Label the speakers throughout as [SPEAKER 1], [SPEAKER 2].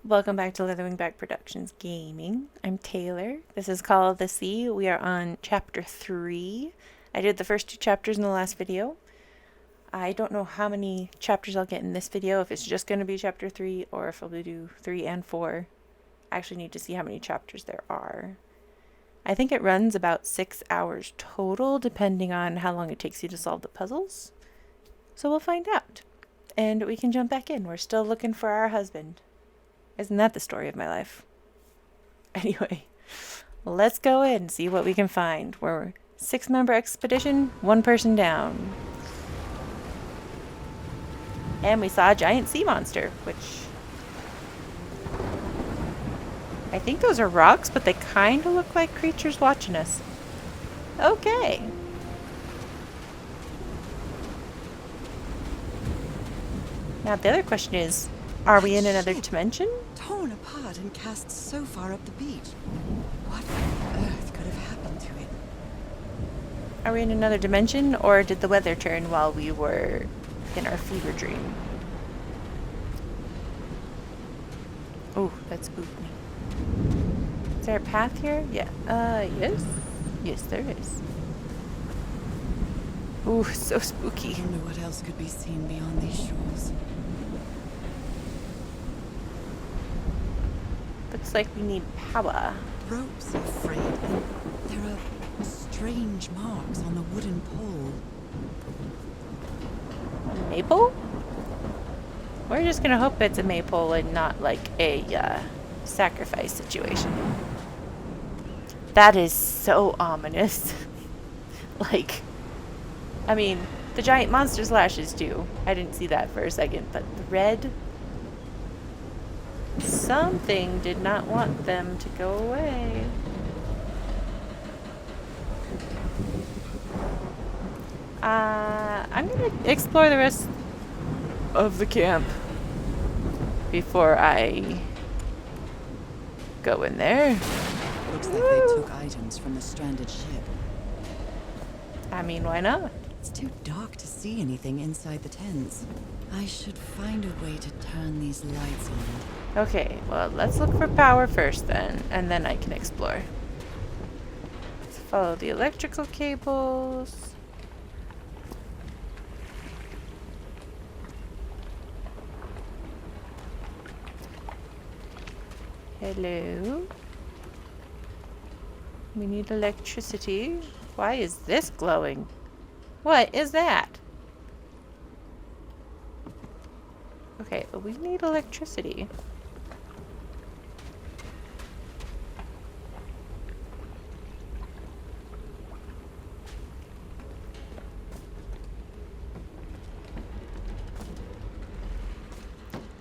[SPEAKER 1] Welcome back to Leatherwingback Productions Gaming. I'm Taylor. This is Call of the Sea. We are on Chapter 3. I did the first 2 chapters in the last video. I don't know how many chapters I'll get in this video, if it's just going to be Chapter 3 or if I'll do 3 and 4. I actually need to see how many chapters there are. I think it runs about 6 hours total, depending on how long it takes you to solve the puzzles. So we'll find out. And we can jump back in. We're still looking for our husband. Isn't that the story of my life? Anyway, let's go in and see what we can find. We're a 6-member expedition, 1 person down. And we saw a giant sea monster, which I think those are rocks, but they kind of look like creatures watching us. Okay. Now the other question is, are we in another dimension?
[SPEAKER 2] Torn apart and cast so far up the beach. What on earth could have happened to it?
[SPEAKER 1] Are we in another dimension, or did the weather turn while we were in our fever dream? Oh, that spooked me. Is there a path here? Yeah. Yes. Yes, there is. Ooh, so spooky.
[SPEAKER 2] I wonder what else could be seen beyond these shores.
[SPEAKER 1] Looks like we need power.
[SPEAKER 2] Ropes are frayed, and there are strange marks on the wooden pole.
[SPEAKER 1] A maypole? We're just gonna hope it's a maypole and not like a sacrifice situation. That is so ominous. Like, I mean, the giant monster's lashes too. I didn't see that for a second, but the red... Something did not want them to go away. I'm gonna explore the rest of the camp before I go in there.
[SPEAKER 2] Looks like they took items from the stranded ship.
[SPEAKER 1] I mean, why not?
[SPEAKER 2] It's too dark to see anything inside the tents. I should find a way to turn these lights on.
[SPEAKER 1] Okay, well, let's look for power first then, and then I can explore. Let's follow the electrical cables. Hello? We need electricity. Why is this glowing? What is that? Okay, but we need electricity.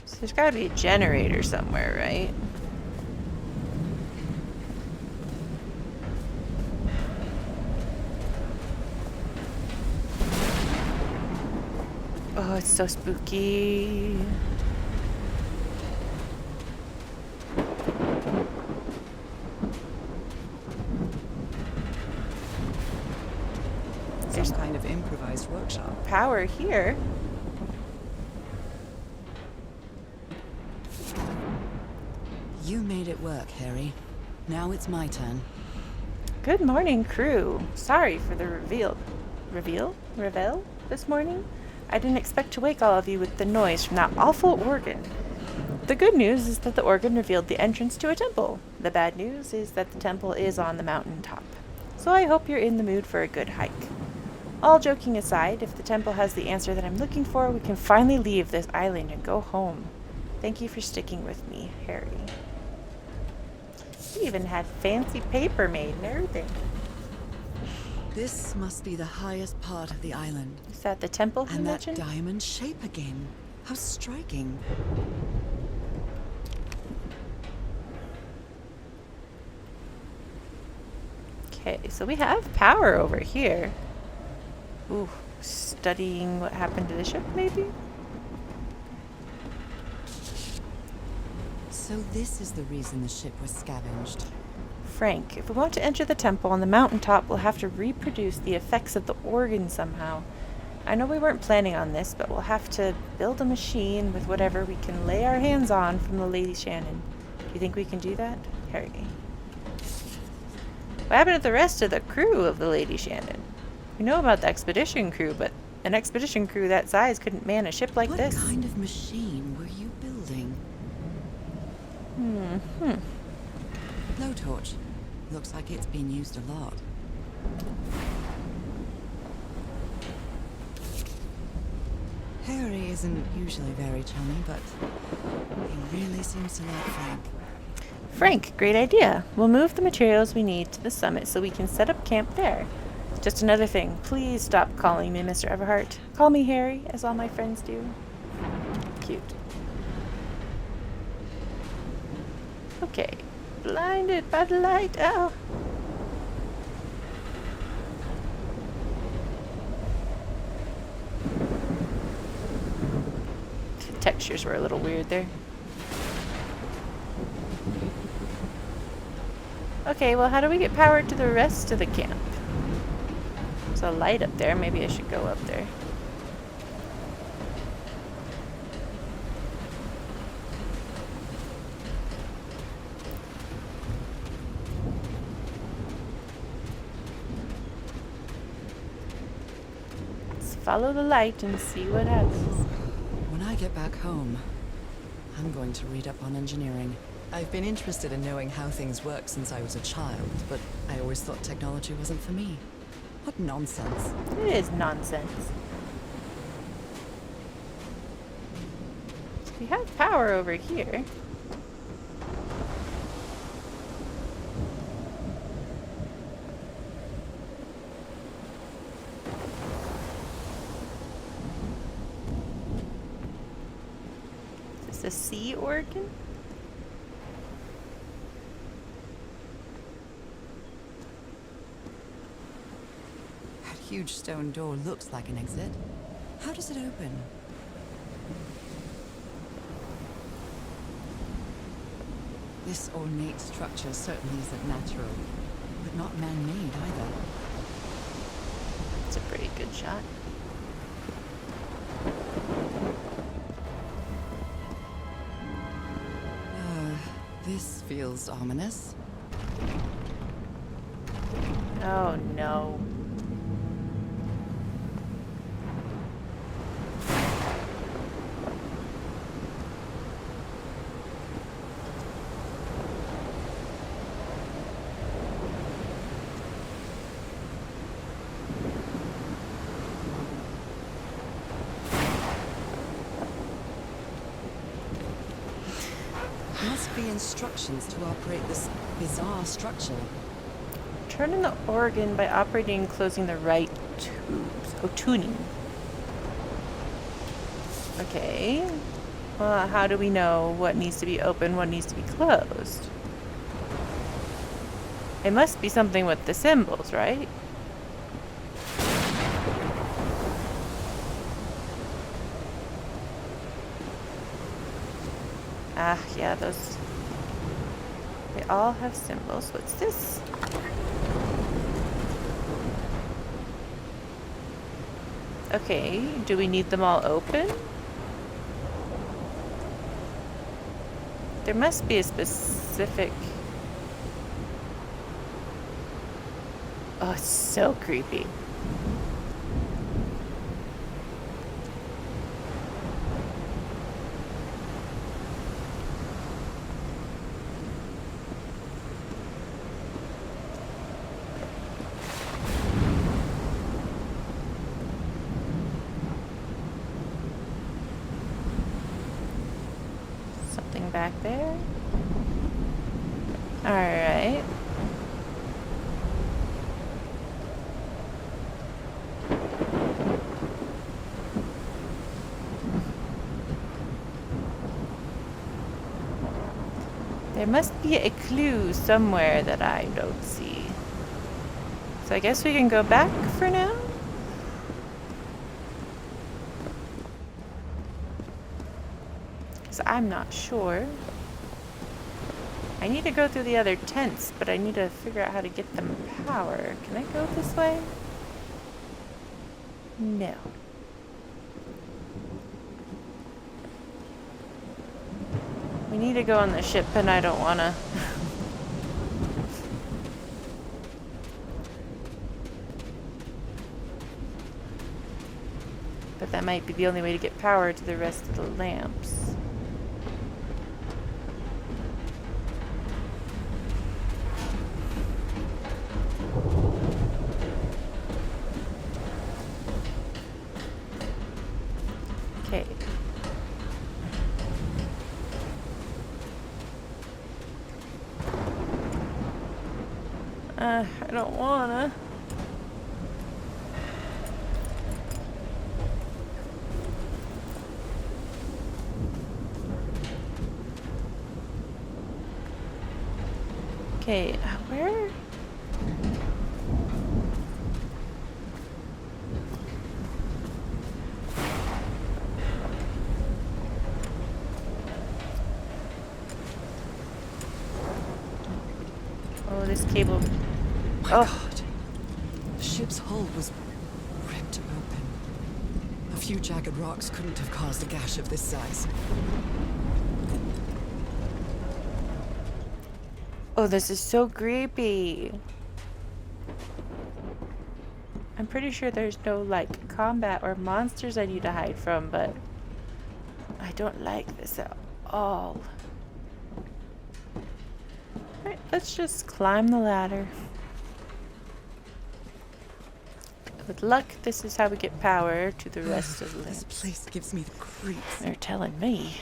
[SPEAKER 1] So there's gotta be a generator somewhere, right? Oh, it's so spooky.
[SPEAKER 2] Some kind of improvised workshop.
[SPEAKER 1] Power here.
[SPEAKER 2] You made it work, Harry. Now it's my turn.
[SPEAKER 1] Good morning, crew. Sorry for the reveal this morning. I didn't expect to wake all of you with the noise from that awful organ. The good news is that the organ revealed the entrance to a temple. The bad news is that the temple is on the mountain top. So I hope you're in the mood for a good hike. All joking aside, if the temple has the answer that I'm looking for, we can finally leave this island and go home. Thank you for sticking with me, Harry. He even had fancy paper made and everything.
[SPEAKER 2] This must be the highest part of the island.
[SPEAKER 1] Is that the temple he
[SPEAKER 2] And that
[SPEAKER 1] mentioned?
[SPEAKER 2] diamond shape again. How striking.
[SPEAKER 1] Okay, so we have power over here. Ooh, studying what happened to the ship, maybe?
[SPEAKER 2] So this is the reason the ship was scavenged.
[SPEAKER 1] Frank, if we want to enter the temple on the mountaintop, we'll have to reproduce the effects of the organ somehow. I know we weren't planning on this, but we'll have to build a machine with whatever we can lay our hands on from the Lady Shannon. Do you think we can do that? Harry. What happened to the rest of the crew of the Lady Shannon? We know about the expedition crew, but an expedition crew that size couldn't man a ship like this.
[SPEAKER 2] What kind of machine were you building? Blowtorch. Looks like it's been used a lot. Harry isn't usually very chummy, but he really seems to like Frank.
[SPEAKER 1] Frank, great idea. We'll move the materials we need to the summit so we can set up camp there. Just another thing, please stop calling me Mr. Everhart. Call me Harry, as all my friends do. Cute. Okay. Blinded by the light. Oh. The textures were a little weird there. Okay, well, how do we get power to the rest of the camp? There's a light up there. Maybe I should go up there. Let's follow the light and see what happens.
[SPEAKER 2] When I get back home, I'm going to read up on engineering. I've been interested in knowing how things work since I was a child, but I always thought technology wasn't for me. What nonsense.
[SPEAKER 1] It is nonsense. So we have power over here. Is this a C organ?
[SPEAKER 2] Huge stone door looks like an exit. How does it open? This ornate structure certainly isn't natural, but not man-made either.
[SPEAKER 1] It's a pretty good shot.
[SPEAKER 2] This feels ominous.
[SPEAKER 1] Oh no.
[SPEAKER 2] Must be instructions to operate this bizarre structure.
[SPEAKER 1] Turn in the organ by operating and closing the right tubes. Oh, tuning. Okay. Well, how do we know what needs to be open, what needs to be closed? It must be something with the symbols, right? Ah, yeah, those. They all have symbols. What's this? Okay, do we need them all open? There must be a specific... Oh, it's so creepy. Something back there. All right. There must be a clue somewhere that I don't see. So I guess we can go back for now? Because I'm not sure. I need to go through the other tents, but I need to figure out how to get them power. Can I go this way? No. We need to go on the ship, and I don't wanna. But that might be the only way to get power to the rest of the lamps. Okay. I don't wanna. Okay, where? Oh, this cable.
[SPEAKER 2] My
[SPEAKER 1] Oh.
[SPEAKER 2] God. The ship's hull was ripped open. A few jagged rocks couldn't have caused a gash of this size.
[SPEAKER 1] Oh, this is so creepy. I'm pretty sure there's no, like, combat or monsters I need to hide from, but I don't like this at all. Alright, let's just climb the ladder. With luck, this is how we get power to the rest of the
[SPEAKER 2] This
[SPEAKER 1] lamps.
[SPEAKER 2] place gives me the creeps.
[SPEAKER 1] They're telling me.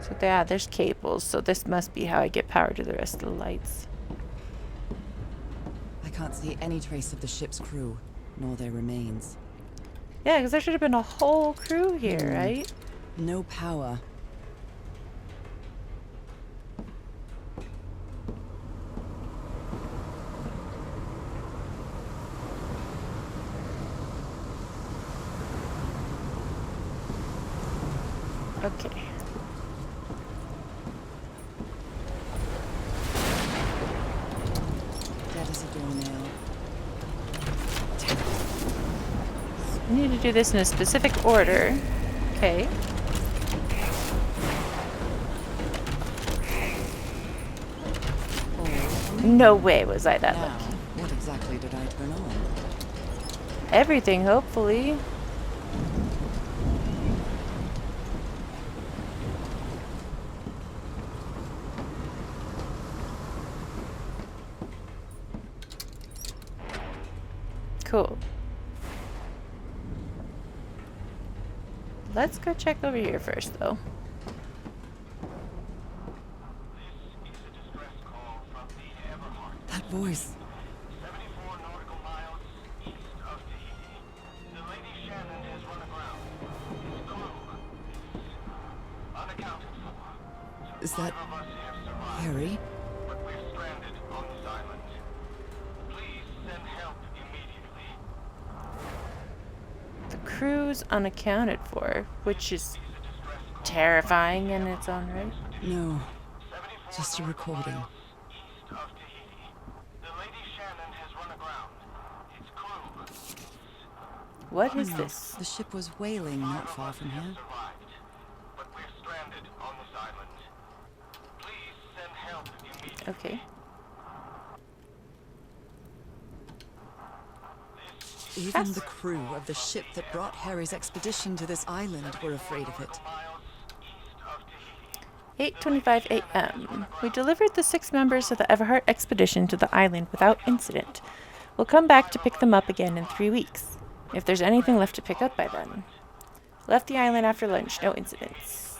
[SPEAKER 1] So yeah, there's cables, so this must be how I get power to the rest of the lights.
[SPEAKER 2] I can't see any trace of the ship's crew, nor their remains.
[SPEAKER 1] Yeah, because there should have been a whole crew here, right?
[SPEAKER 2] No power.
[SPEAKER 1] Okay.
[SPEAKER 2] Dead as a doornail.
[SPEAKER 1] We need to do this in a specific order. Okay. No way was I that
[SPEAKER 2] Now,
[SPEAKER 1] lucky.
[SPEAKER 2] what exactly did I turn on?
[SPEAKER 1] Everything, hopefully. Cool. Let's go check over here first, though.
[SPEAKER 2] That voice.
[SPEAKER 3] 74 nautical miles east of Tahiti. The Lady Shannon has run aground. Its crew is unaccounted for.
[SPEAKER 2] Is that
[SPEAKER 3] 5 of us have survived,
[SPEAKER 2] Harry?
[SPEAKER 3] but we're stranded on this island. Please send help immediately.
[SPEAKER 1] The crew's unaccounted for, which is terrifying in its own right.
[SPEAKER 2] No, just a recording.
[SPEAKER 3] East of Tahiti. The Lady Shannon has run aground. Its crew
[SPEAKER 1] What is
[SPEAKER 2] No,
[SPEAKER 1] this?
[SPEAKER 2] the ship was whaling not far from here.
[SPEAKER 3] survived, but we're stranded on this island. Please send help immediately.
[SPEAKER 1] Okay.
[SPEAKER 2] Even the crew of the ship that brought Harry's expedition to this island were afraid of it.
[SPEAKER 1] 8:25 a.m. We delivered the 6 members of the Everhart expedition to the island without incident. We'll come back to pick them up again in 3 weeks, if there's anything left to pick up by then. Left the island after lunch, no incidents.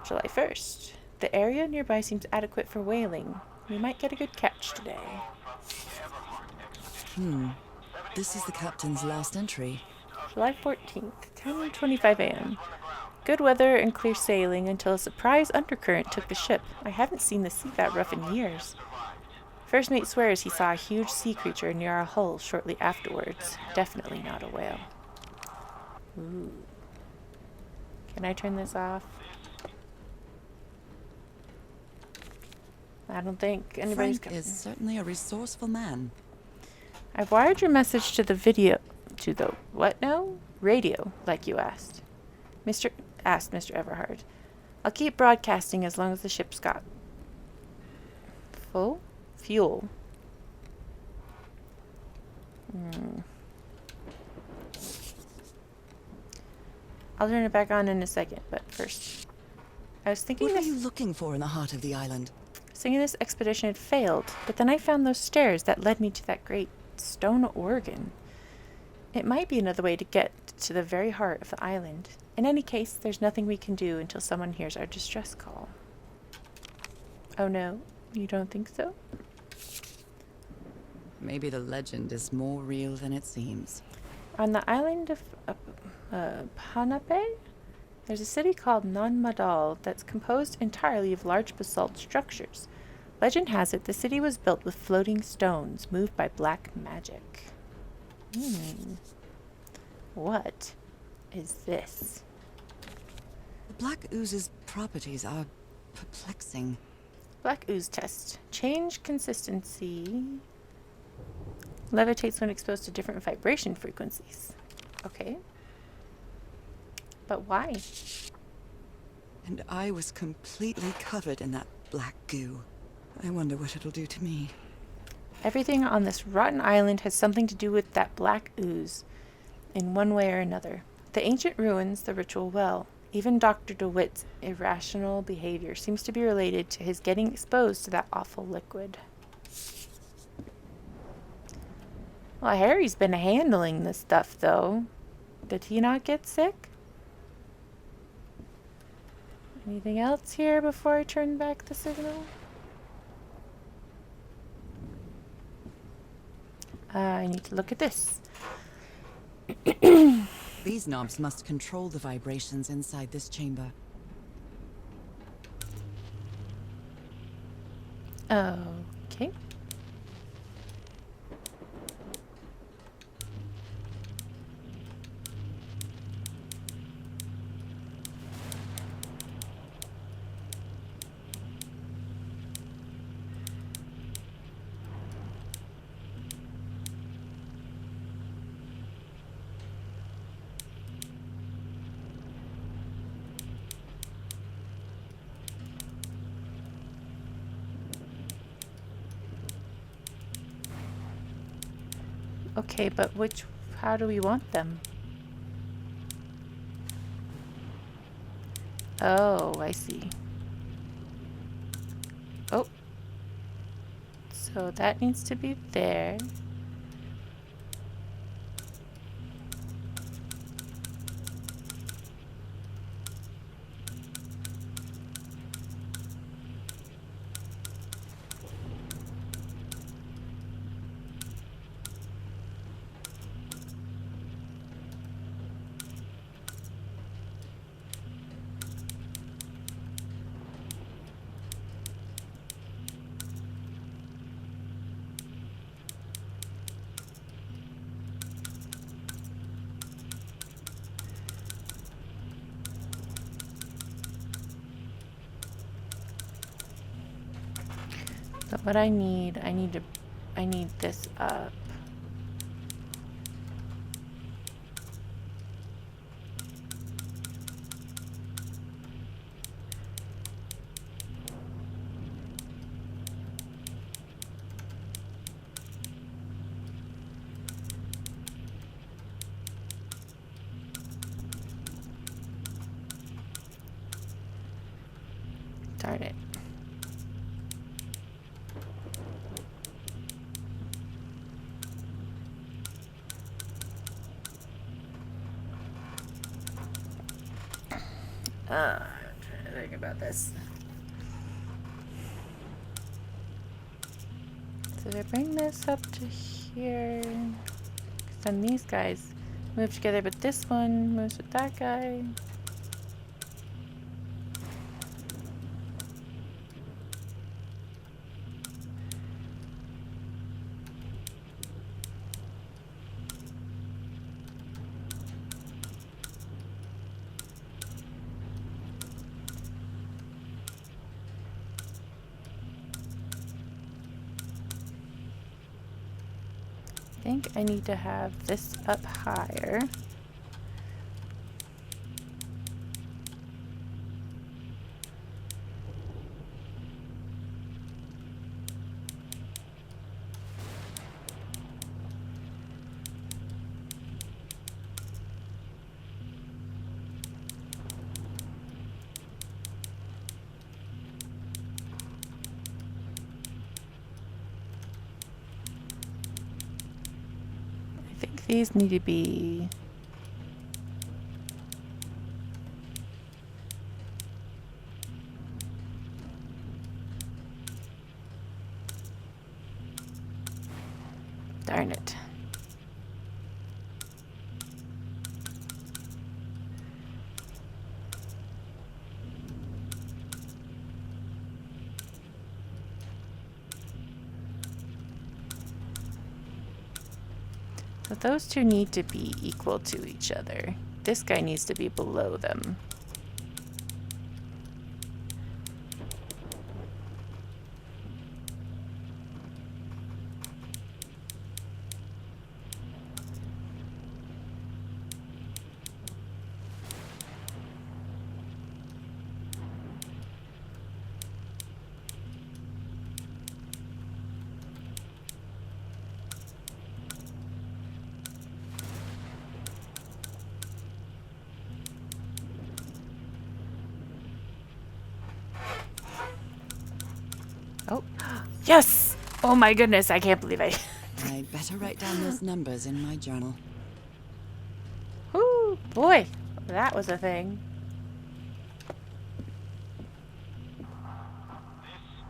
[SPEAKER 1] July 1st. The area nearby seems adequate for whaling. We might get a good catch today.
[SPEAKER 2] This is the captain's last entry.
[SPEAKER 1] July 14th, 10:25 a.m. Good weather and clear sailing until a surprise undercurrent took the ship. I haven't seen the sea that rough in years. First mate swears he saw a huge sea creature near our hull shortly afterwards. Definitely not a whale. Ooh. Can I turn this off? I don't think anybody's
[SPEAKER 2] Frank is certainly a resourceful man.
[SPEAKER 1] I've wired your message to the video to the what now? Radio, like you asked. Mr. Everhard. I'll keep broadcasting as long as the ship's got full fuel. I'll turn it back on in a second, but first, I was thinking
[SPEAKER 2] What are you looking for in the heart of the island?
[SPEAKER 1] this expedition had failed, but then I found those stairs that led me to that great stone organ. It might be another way to get to the very heart of the island. In any case, there's nothing we can do until someone hears our distress call. Oh no, you don't think so?
[SPEAKER 2] Maybe the legend is more real than it seems.
[SPEAKER 1] On the island of Panape, there's a city called Nanmadal that's composed entirely of large basalt structures. Legend has it the city was built with floating stones moved by black magic. What is this?
[SPEAKER 2] The black ooze's properties are perplexing.
[SPEAKER 1] Black ooze test. Change consistency. Levitates when exposed to different vibration frequencies. Okay. But why?
[SPEAKER 2] And I was completely covered in that black goo. I wonder what it'll do to me.
[SPEAKER 1] Everything on this rotten island has something to do with that black ooze, in one way or another. The ancient ruins, the ritual well. Even Dr. DeWitt's irrational behavior seems to be related to his getting exposed to that awful liquid. Well, Harry's been handling this stuff, though. Did he not get sick? Anything else here before I turn back the signal? I need to look at this.
[SPEAKER 2] These knobs must control the vibrations inside this chamber.
[SPEAKER 1] Okay. Okay, but how do we want them? Oh, I see. Oh. So that needs to be there. But what I need this up. Darn it. I'm trying to think about this. So if I bring this up to here, 'cause then these guys move together, but this one moves with that guy. think I need to have this up higher. I think these need to be... Darn it. So those two need to be equal to each other. This guy needs to be below them. Oh, yes! Oh my goodness, I can't believe I...
[SPEAKER 2] I'd better write down those numbers in my journal.
[SPEAKER 1] Whoo, boy, that was a thing.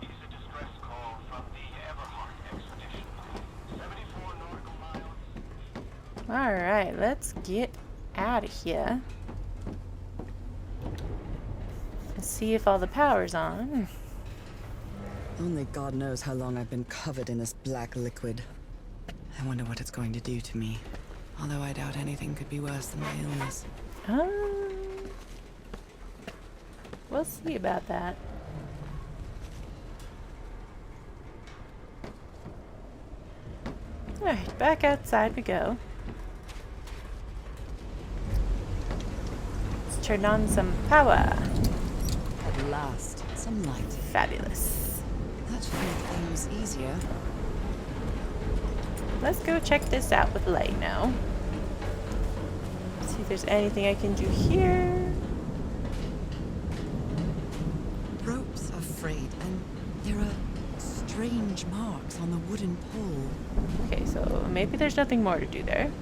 [SPEAKER 3] This is a distress call from the Everhart expedition. 74 nautical miles.
[SPEAKER 1] Alright, let's get out of here. Let's see if all the power's on.
[SPEAKER 2] Only God knows how long I've been covered in this black liquid. I wonder what it's going to do to me. Although I doubt anything could be worse than my illness.
[SPEAKER 1] We'll see about that. Alright, back outside we go. Let's turn on some power.
[SPEAKER 2] At last, some light.
[SPEAKER 1] Fabulous.
[SPEAKER 2] That should make things easier.
[SPEAKER 1] Let's go check this out with light now. See if there's anything I can do here.
[SPEAKER 2] Ropes are frayed, and there are strange marks on the wooden pole.
[SPEAKER 1] Okay, so maybe there's nothing more to do there.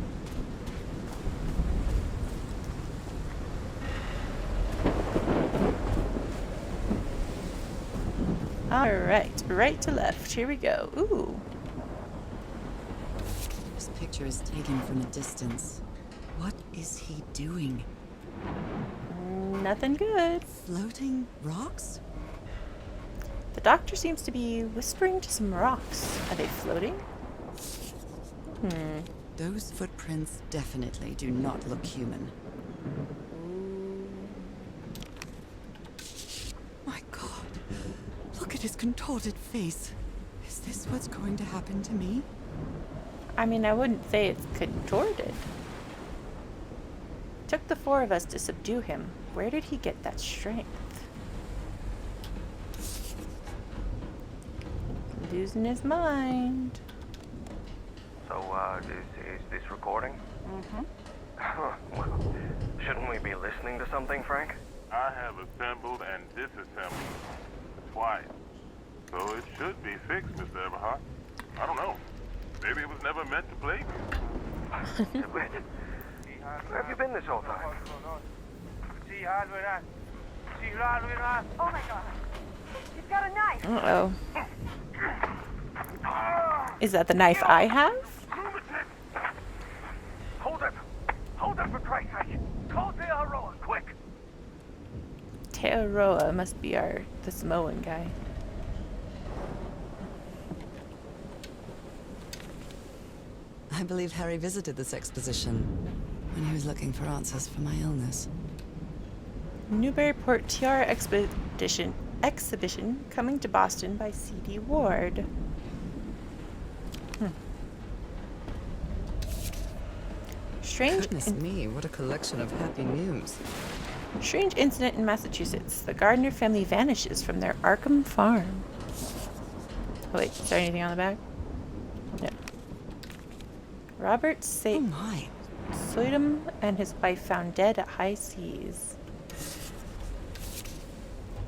[SPEAKER 1] Alright, right to left. Here we go. Ooh.
[SPEAKER 2] This picture is taken from a distance. What is he doing?
[SPEAKER 1] Nothing good.
[SPEAKER 2] Floating rocks?
[SPEAKER 1] The doctor seems to be whispering to some rocks. Are they floating?
[SPEAKER 2] Those footprints definitely do not look human. My God. Look at his contorted face. Is this what's going to happen to me?
[SPEAKER 1] I mean, I wouldn't say it's contorted. Took the 4 of us to subdue him. Where did he get that strength? Losing his mind.
[SPEAKER 4] So, is this recording?
[SPEAKER 1] Mm-hmm.
[SPEAKER 4] Well, shouldn't we be listening to something, Frank?
[SPEAKER 5] I have assembled and disassembled twice. So it should be fixed, Mr. Everhart. I don't know. Maybe it was never meant to plague you.
[SPEAKER 4] Where have you been this whole time?
[SPEAKER 6] Oh my God. He's got a knife.
[SPEAKER 1] Uh-oh. Is that the knife I have?
[SPEAKER 3] Hold it! Hold it for Christ's sake! Call the Aroa, quick!
[SPEAKER 1] Tearoa must be the Samoan guy.
[SPEAKER 2] I believe Harry visited this exposition when he was looking for answers for my illness.
[SPEAKER 1] Newburyport Tiara exhibition coming to Boston by C.D. Ward. Strange,
[SPEAKER 2] Goodness me, what a collection of happy news.
[SPEAKER 1] strange incident in Massachusetts. The Gardner family vanishes from their Arkham farm. Oh wait, is there anything on the back? No. Robert
[SPEAKER 2] Oh my.
[SPEAKER 1] Soydum and his wife found dead at high seas.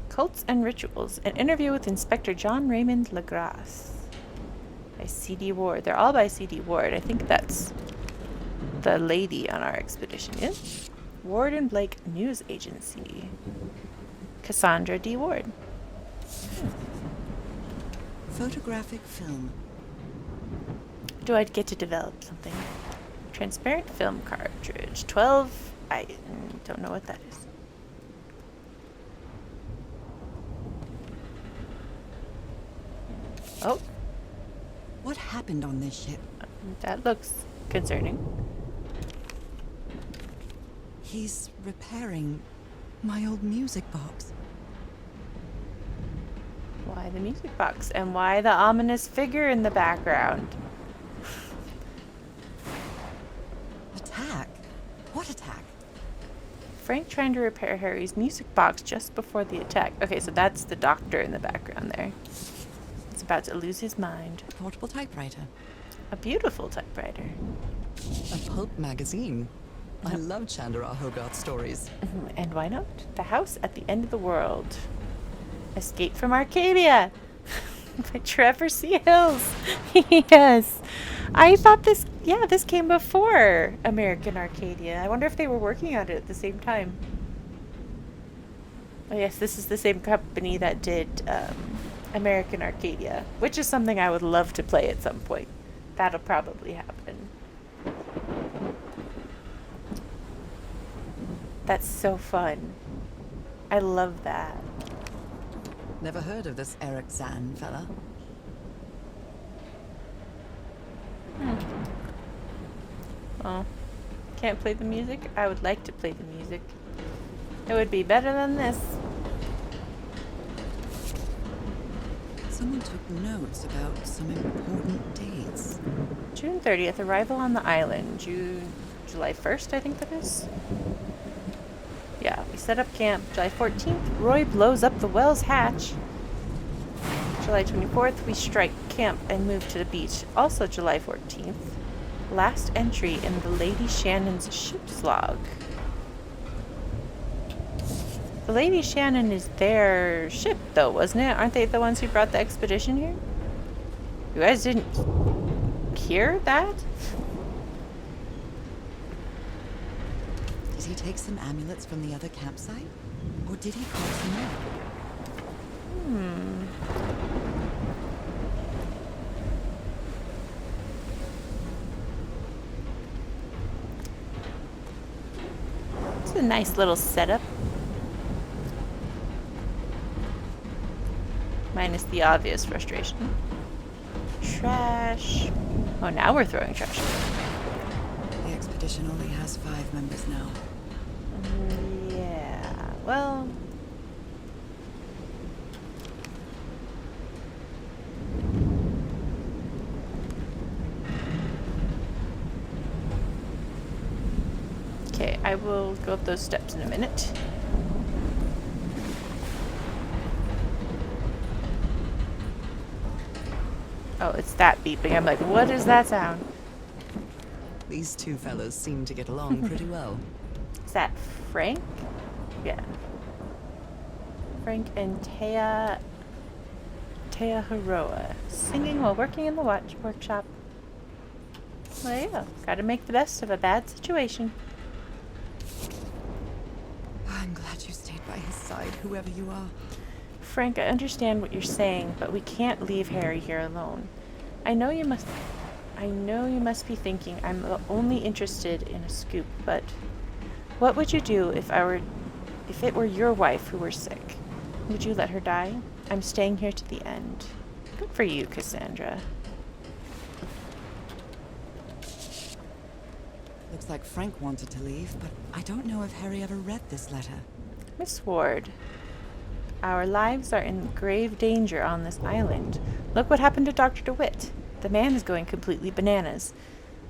[SPEAKER 1] Cults and Rituals. An interview with Inspector John Raymond Legrasse. By C.D. Ward. They're all by C.D. Ward. I think that's the lady on our expedition, yes? Ward and Blake News Agency. Cassandra D. Ward.
[SPEAKER 2] Photographic film.
[SPEAKER 1] Do I get to develop something? Transparent film cartridge. 12. I don't know what that is. Oh,
[SPEAKER 2] What happened on this ship?
[SPEAKER 1] that looks concerning.
[SPEAKER 2] He's repairing my old music box.
[SPEAKER 1] Why the music box? And why the ominous figure in the background?
[SPEAKER 2] Attack? What attack?
[SPEAKER 1] Frank trying to repair Harry's music box just before the attack. Okay, so that's the doctor in the background there. He's about to lose his mind.
[SPEAKER 2] A portable typewriter.
[SPEAKER 1] A beautiful typewriter.
[SPEAKER 2] A pulp magazine. I love Chandler R. Hogarth stories.
[SPEAKER 1] And why not? The House at the End of the World. Escape from Arcadia by Trevor C. Hills. Yes. I thought this came before American Arcadia. I wonder if they were working on it at the same time. Oh yes, this is the same company that did American Arcadia, which is something I would love to play at some point. That'll probably happen. That's so fun. I love that.
[SPEAKER 2] Never heard of this Eric Zahn fella.
[SPEAKER 1] Oh, can't play the music? I would like to play the music. It would be better than this.
[SPEAKER 2] Someone took notes about some important dates.
[SPEAKER 1] June 30th, arrival on the island. July 1st, I think that is. Yeah, we set up camp. July 14th, Roy blows up the Wells hatch. July 24th, we strike camp and move to the beach. Also July 14th. Last entry in the Lady Shannon's ship's log. The Lady Shannon is their ship, though, wasn't it? Aren't they the ones who brought the expedition here? You guys didn't hear that?
[SPEAKER 2] Did he take some amulets from the other campsite? Or did he call some more?
[SPEAKER 1] It's a nice little setup. Minus the obvious frustration. Trash. Oh, now we're throwing trash.
[SPEAKER 2] The expedition only has 5 members now.
[SPEAKER 1] Yeah, well... Okay, I will go up those steps in a minute. Oh, it's that beeping. I'm like, what is that sound?
[SPEAKER 2] These two fellas seem to get along pretty well.
[SPEAKER 1] Is that Frank? Yeah. Frank and Taya Hiroa singing while working in the workshop. Well, there you go. Gotta make the best of a bad situation.
[SPEAKER 2] I'm glad you stayed by his side, whoever you are.
[SPEAKER 1] Frank, I understand what you're saying, but we can't leave Harry here alone. I know you must be thinking I'm only interested in a scoop, but what would you do if it were your wife who were sick? Would you let her die? I'm staying here to the end. Good for you, Cassandra.
[SPEAKER 2] Looks like Frank wanted to leave, but I don't know if Harry ever read this letter.
[SPEAKER 1] Miss Ward, our lives are in grave danger on this island. Look what happened to Dr. DeWitt. The man is going completely bananas.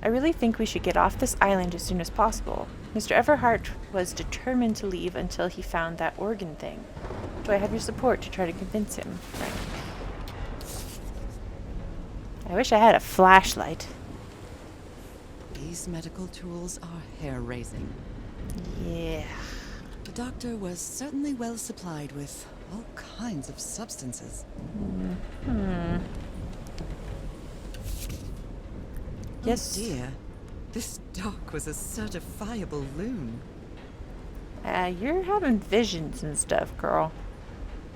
[SPEAKER 1] I really think we should get off this island as soon as possible. Mr. Everhart was determined to leave until he found that organ thing. Do I have your support to try to convince him, Frank? I wish I had a flashlight.
[SPEAKER 2] These medical tools are hair-raising.
[SPEAKER 1] Yeah.
[SPEAKER 2] The doctor was certainly well supplied with all kinds of substances.
[SPEAKER 1] Yes.
[SPEAKER 2] Oh dear. This doc was a certifiable loon.
[SPEAKER 1] You're having visions and stuff, girl.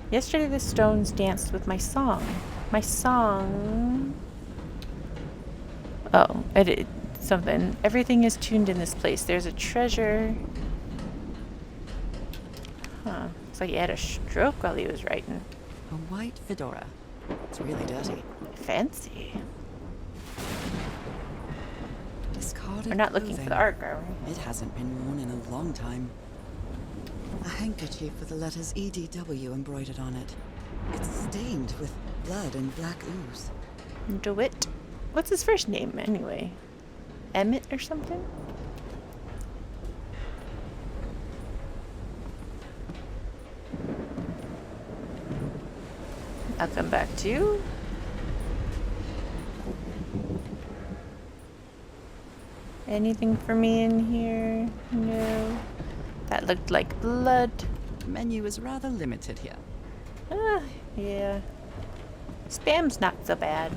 [SPEAKER 1] Yesterday the stones danced with my song. My song... Oh, I did something. Everything is tuned in this place. There's a treasure. Huh. Looks like he had a stroke while he was writing.
[SPEAKER 2] A white fedora. It's really dirty.
[SPEAKER 1] Fancy.
[SPEAKER 2] Discarded
[SPEAKER 1] We're not looking for the
[SPEAKER 2] clothing.
[SPEAKER 1] art, are we?
[SPEAKER 2] It hasn't been worn in a long time. A handkerchief with the letters EDW embroidered on it. It's stained with blood and black ooze.
[SPEAKER 1] DeWitt. What's his first name, anyway? Emmett or something? I'll come back to you. Anything for me in here? No. That looked like blood.
[SPEAKER 2] The menu is rather limited here.
[SPEAKER 1] Ah, yeah. Spam's not so bad.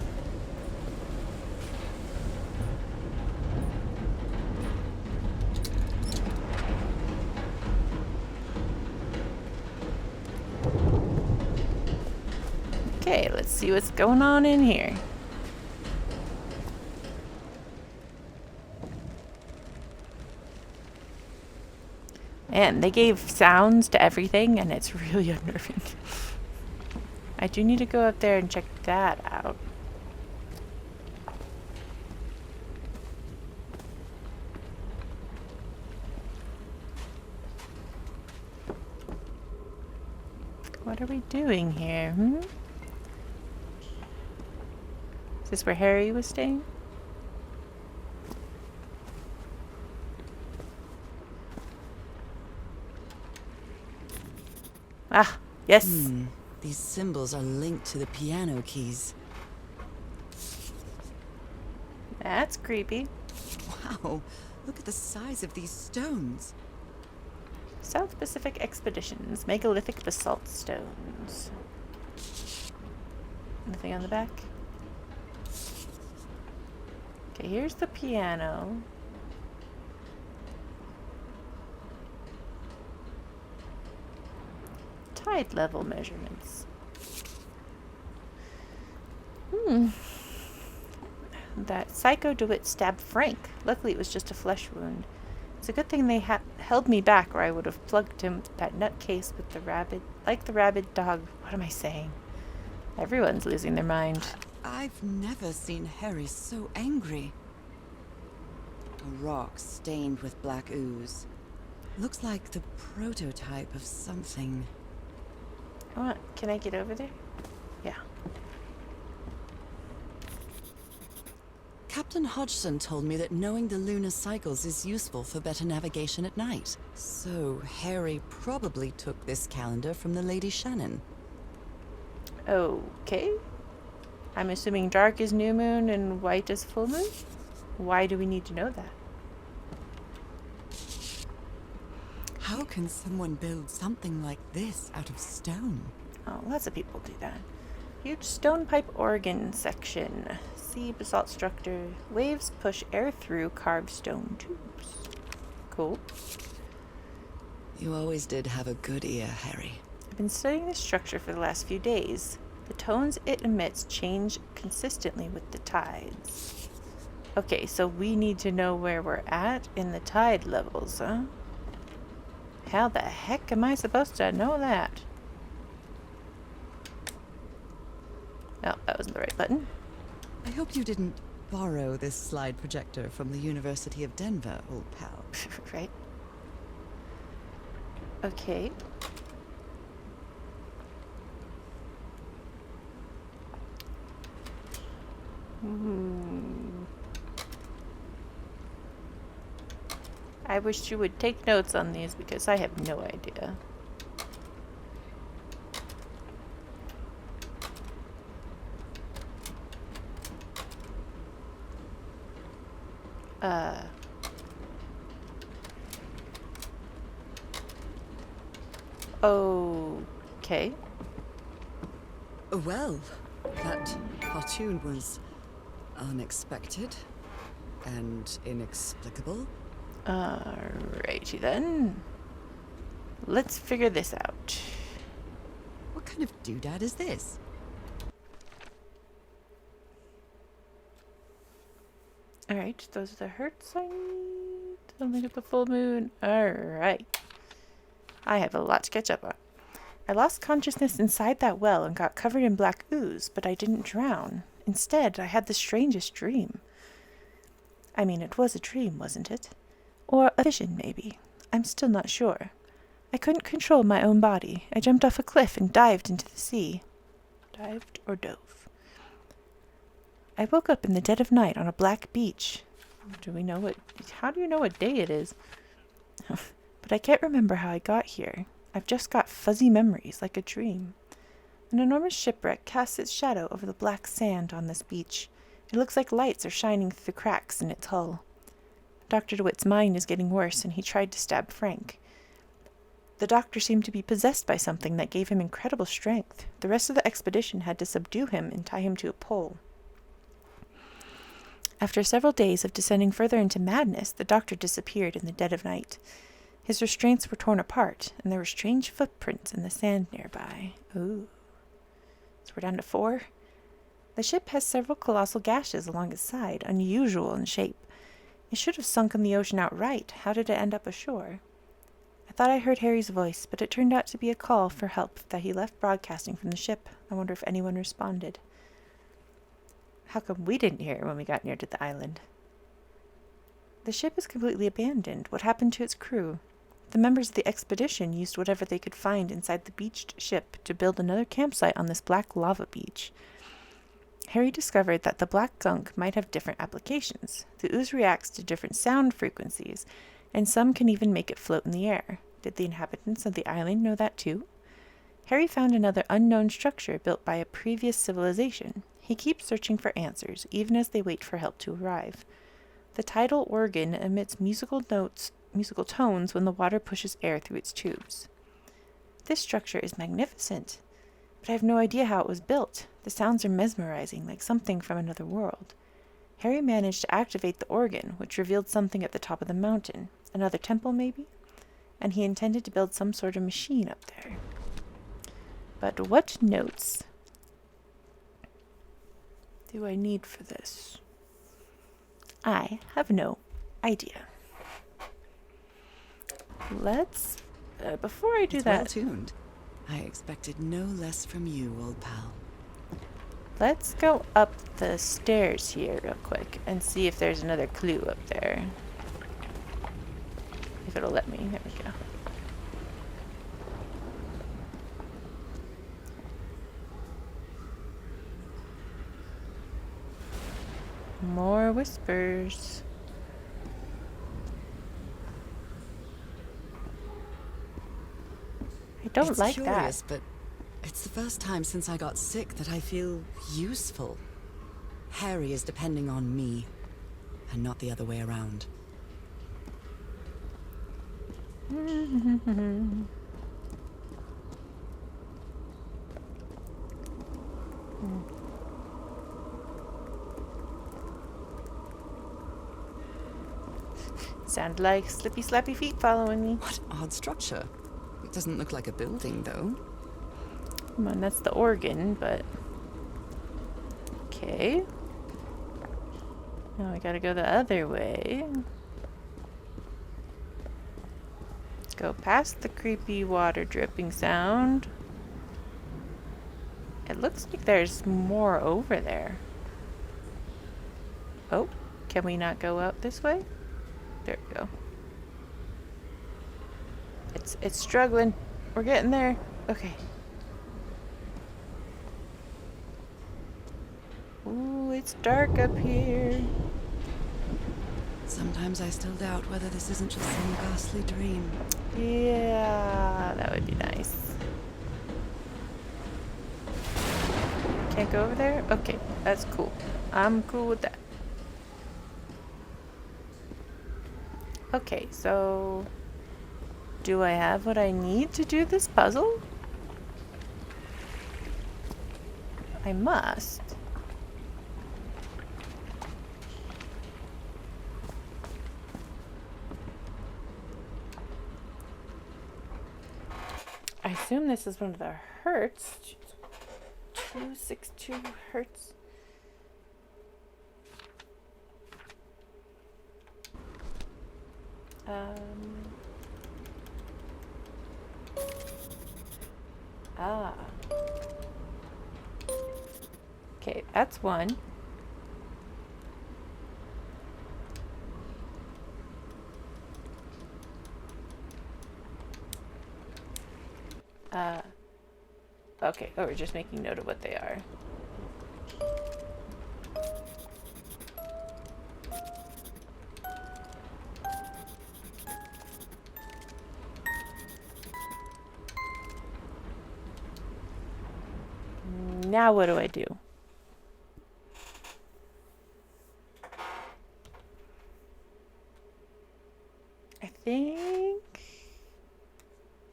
[SPEAKER 1] Okay, let's see what's going on in here. And they gave sounds to everything, and it's really unnerving. I do need to go up there and check that out. What are we doing here, hmm? Is this where Harry was staying? Ah, yes.
[SPEAKER 2] These symbols are linked to the piano keys.
[SPEAKER 1] That's creepy.
[SPEAKER 2] Wow, look at the size of these stones.
[SPEAKER 1] South Pacific Expeditions, megalithic basalt stones. Anything on the back? Okay, here's the piano. Tide level measurements. That Psycho DeWitt stabbed Frank. Luckily it was just a flesh wound. It's a good thing they held me back, or I would have plugged him, that nutcase with the rabid, like the rabid dog. What am I saying? Everyone's losing their mind.
[SPEAKER 2] I've never seen Harry so angry. A rock stained with black ooze. Looks like the prototype of something.
[SPEAKER 1] Can I get over there? Yeah.
[SPEAKER 2] Captain Hodgson told me that knowing the lunar cycles is useful for better navigation at night. So Harry probably took this calendar from the Lady Shannon.
[SPEAKER 1] Okay. I'm assuming dark is new moon and white is full moon? Why do we need to know that?
[SPEAKER 2] How can someone build something like this out of stone?
[SPEAKER 1] Oh, lots of people do that. Huge stone pipe organ section. See basalt structure. Waves push air through carved stone tubes. Cool.
[SPEAKER 2] You always did have a good ear, Harry.
[SPEAKER 1] I've been studying this structure for the last few days. The tones it emits change consistently with the tides. Okay, so we need to know where we're at in the tide levels, huh? How the heck am I supposed to know that? Oh, that wasn't the right button.
[SPEAKER 2] I hope you didn't borrow this slide projector from the University of Denver, old pal.
[SPEAKER 1] Right. Okay. I wish you would take notes on these because I have no idea. Okay.
[SPEAKER 2] Well, that cartoon was unexpected and inexplicable.
[SPEAKER 1] Alrighty then. Let's figure this out.
[SPEAKER 2] What kind of doodad is this?
[SPEAKER 1] Alright, those are the hertz I need. Something at the full moon. Alright. I have a lot to catch up on. I lost consciousness inside that well and got covered in black ooze, but I didn't drown. Instead, I had the strangest dream. I mean, it was a dream, wasn't it? Or a vision, maybe. I'm still not sure. I couldn't control my own body. I jumped off a cliff and dived into the sea. Dived or dove? I woke up in the dead of night on a black beach. How do you know what day it is? But I can't remember how I got here. I've just got fuzzy memories, like a dream. An enormous shipwreck casts its shadow over the black sand on this beach. It looks like lights are shining through the cracks in its hull. Dr. DeWitt's mind is getting worse, and he tried to stab Frank. The doctor seemed to be possessed by something that gave him incredible strength. The rest of the expedition had to subdue him and tie him to a pole. After several days of descending further into madness, the doctor disappeared in the dead of night. His restraints were torn apart, and there were strange footprints in the sand nearby. Ooh. So we're down to 4. The ship has several colossal gashes along its side, unusual in shape. It should have sunk in the ocean outright. How did it end up ashore? I thought I heard Harry's voice, but it turned out to be a call for help that he left broadcasting from the ship. I wonder if anyone responded. How come we didn't hear it when we got near to the island? The ship is completely abandoned. What happened to its crew? The members of the expedition used whatever they could find inside the beached ship to build another campsite on this black lava beach. Harry discovered that the black gunk might have different applications. The ooze reacts to different sound frequencies, and some can even make it float in the air. Did the inhabitants of the island know that too? Harry found another unknown structure built by a previous civilization. He keeps searching for answers, even as they wait for help to arrive. The tidal organ emits musical tones when the water pushes air through its tubes. This structure is magnificent, but I have no idea how it was built. The sounds are mesmerizing, like something from another world. Harry managed to activate the organ, which revealed something at the top of the mountain. Another temple, maybe? And he intended to build some sort of machine up there. But what notes do I need for this? I have no idea. Let's, before I do
[SPEAKER 2] It's
[SPEAKER 1] that,
[SPEAKER 2] well tuned. I expected no less from you, old pal.
[SPEAKER 1] let's go up the stairs here real quick and see if there's another clue up there. If it'll let me. There we go. More whispers. I don't
[SPEAKER 2] It's
[SPEAKER 1] like
[SPEAKER 2] curious,
[SPEAKER 1] that.
[SPEAKER 2] but it's the first time since I got sick that I feel useful. Harry is depending on me, and not the other way around.
[SPEAKER 1] Sound like slippy slappy feet following me.
[SPEAKER 2] What odd structure. It doesn't look like a building, though.
[SPEAKER 1] Come on, that's the organ, but... Okay. Now I gotta go the other way. Go past the creepy water dripping sound. It looks like there's more over there. Oh, can we not go out this way? There we go. It's struggling. We're getting there. Okay. Ooh, it's dark up here.
[SPEAKER 2] Sometimes I still doubt whether this isn't just some ghastly dream.
[SPEAKER 1] Yeah, that would be nice. Can't go over there? Okay, that's cool. I'm cool with that. Okay, so do I have what I need to do this puzzle? I must. I assume this is one of the hertz. 262 hertz. Ah. Okay, that's one. Okay, oh, we're just making note of what they are. Now what do I do? I think...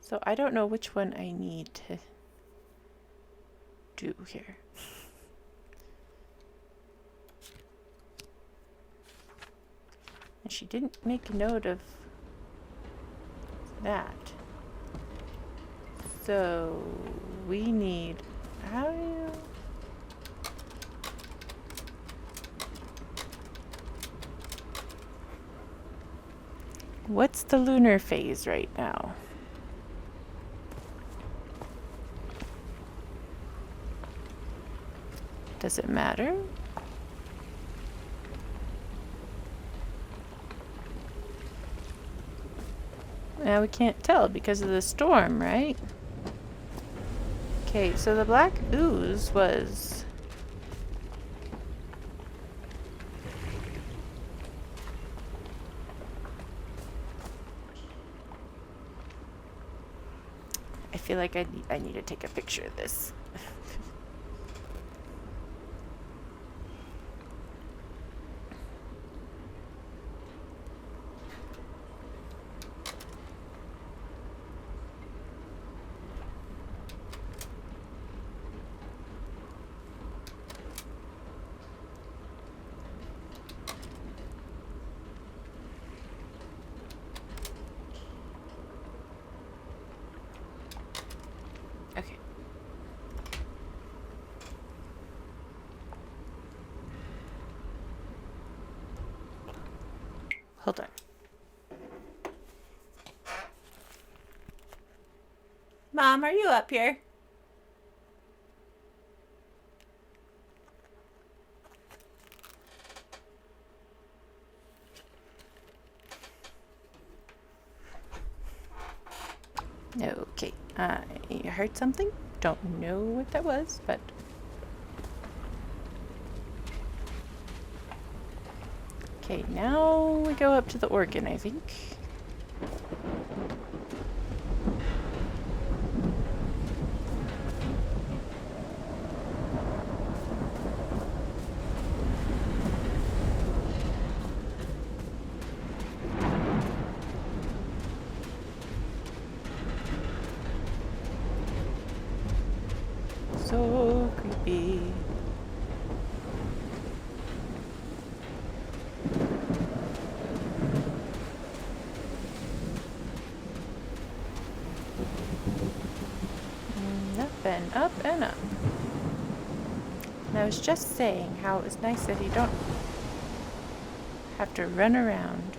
[SPEAKER 1] So I don't know which one I need to do here. And she didn't make a note of that. So we need... How do you... What's the lunar phase right now? Does it matter? Now we can't tell because of the storm, right? Okay, so the black ooze was... I feel like I need to take a picture of this. Okay. Hold on. Mom, are you up here? Okay, I heard something. Don't know what that was, but... Okay, now we go up to the organ, I think. So creepy. Up and up and up. And I was just saying how it was nice that you don't have to run around.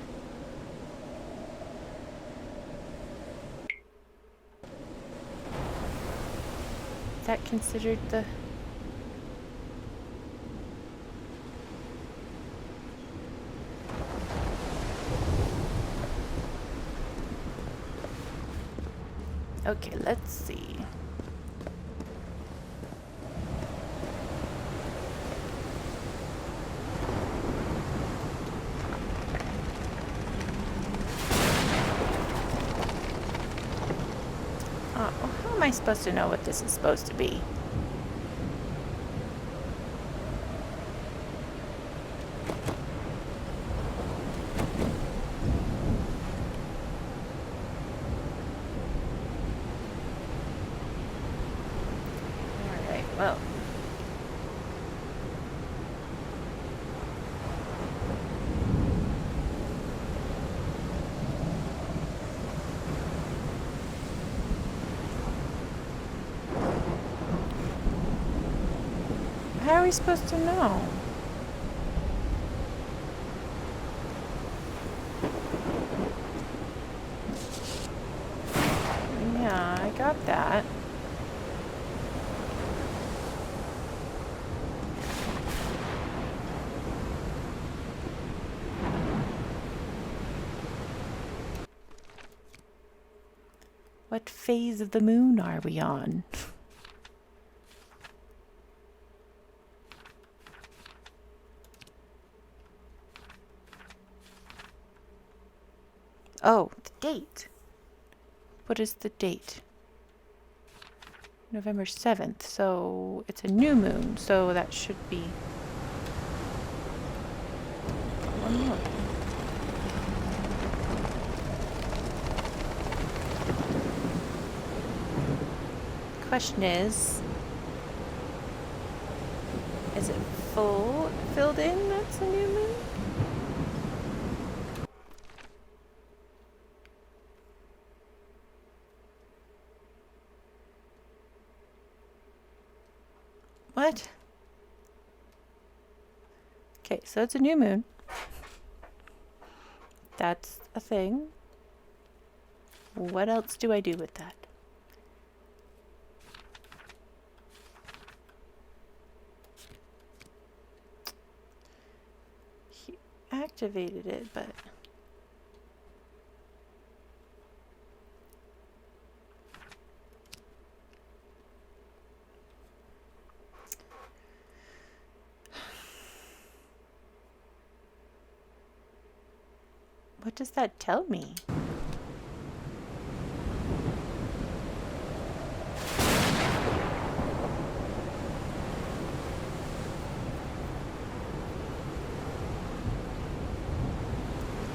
[SPEAKER 1] Is that considered the... Okay, let's see. am I supposed to know what this is supposed to be? Alright, well. How are we supposed to know? Yeah, I got that. What phase of the moon are we on? Oh, the date. What is the date? November 7th. So it's a new moon. So that should be one more. Question is it filled in? That's a new moon? What? Okay, so it's a new moon. That's a thing. What else do I do with that? He activated it, but... What does that tell me?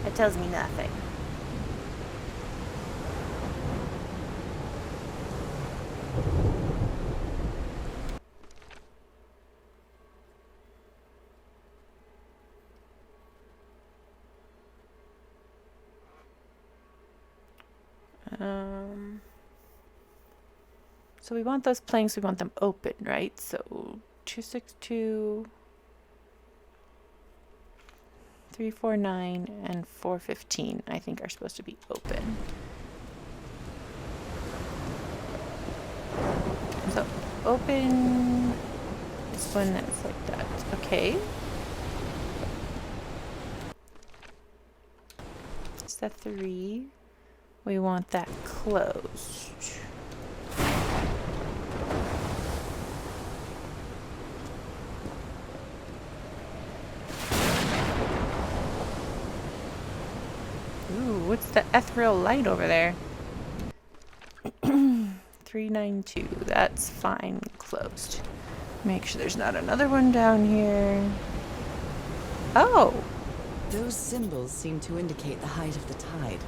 [SPEAKER 1] It tells me nothing. So we want those planks, we want them open, right? So 262, 349, and 415, I think, are supposed to be open. So open this one that's like that. Okay. Is that 3? We want that closed. Ooh, what's the ethereal light over there? 392. That's fine. Closed. Make sure there's not another one down here. Oh!
[SPEAKER 2] Those symbols seem to indicate the height of the tide.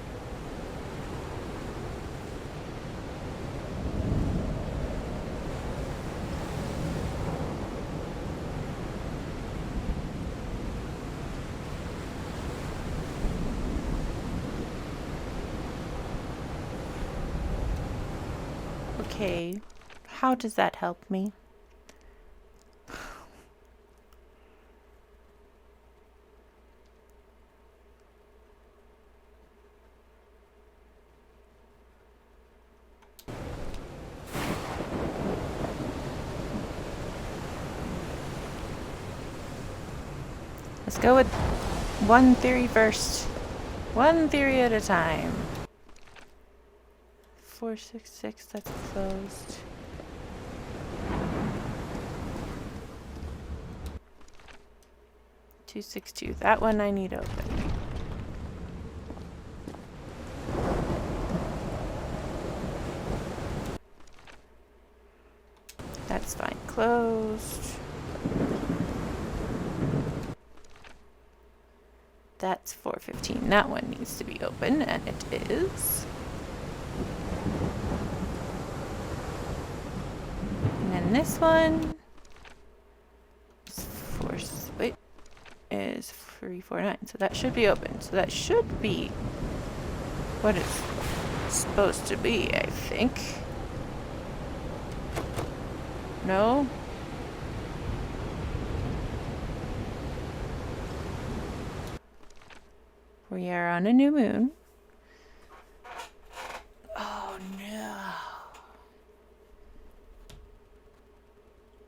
[SPEAKER 1] Okay, how does that help me? Let's go with one theory first. One theory at a time. 466, that's closed. $262, that one I need open. That's fine. Closed. That's 415. That one needs to be open, and it is. And then this one is 349. So that should be open. So that should be what it's supposed to be, I think. No? We are on a new moon. Oh no.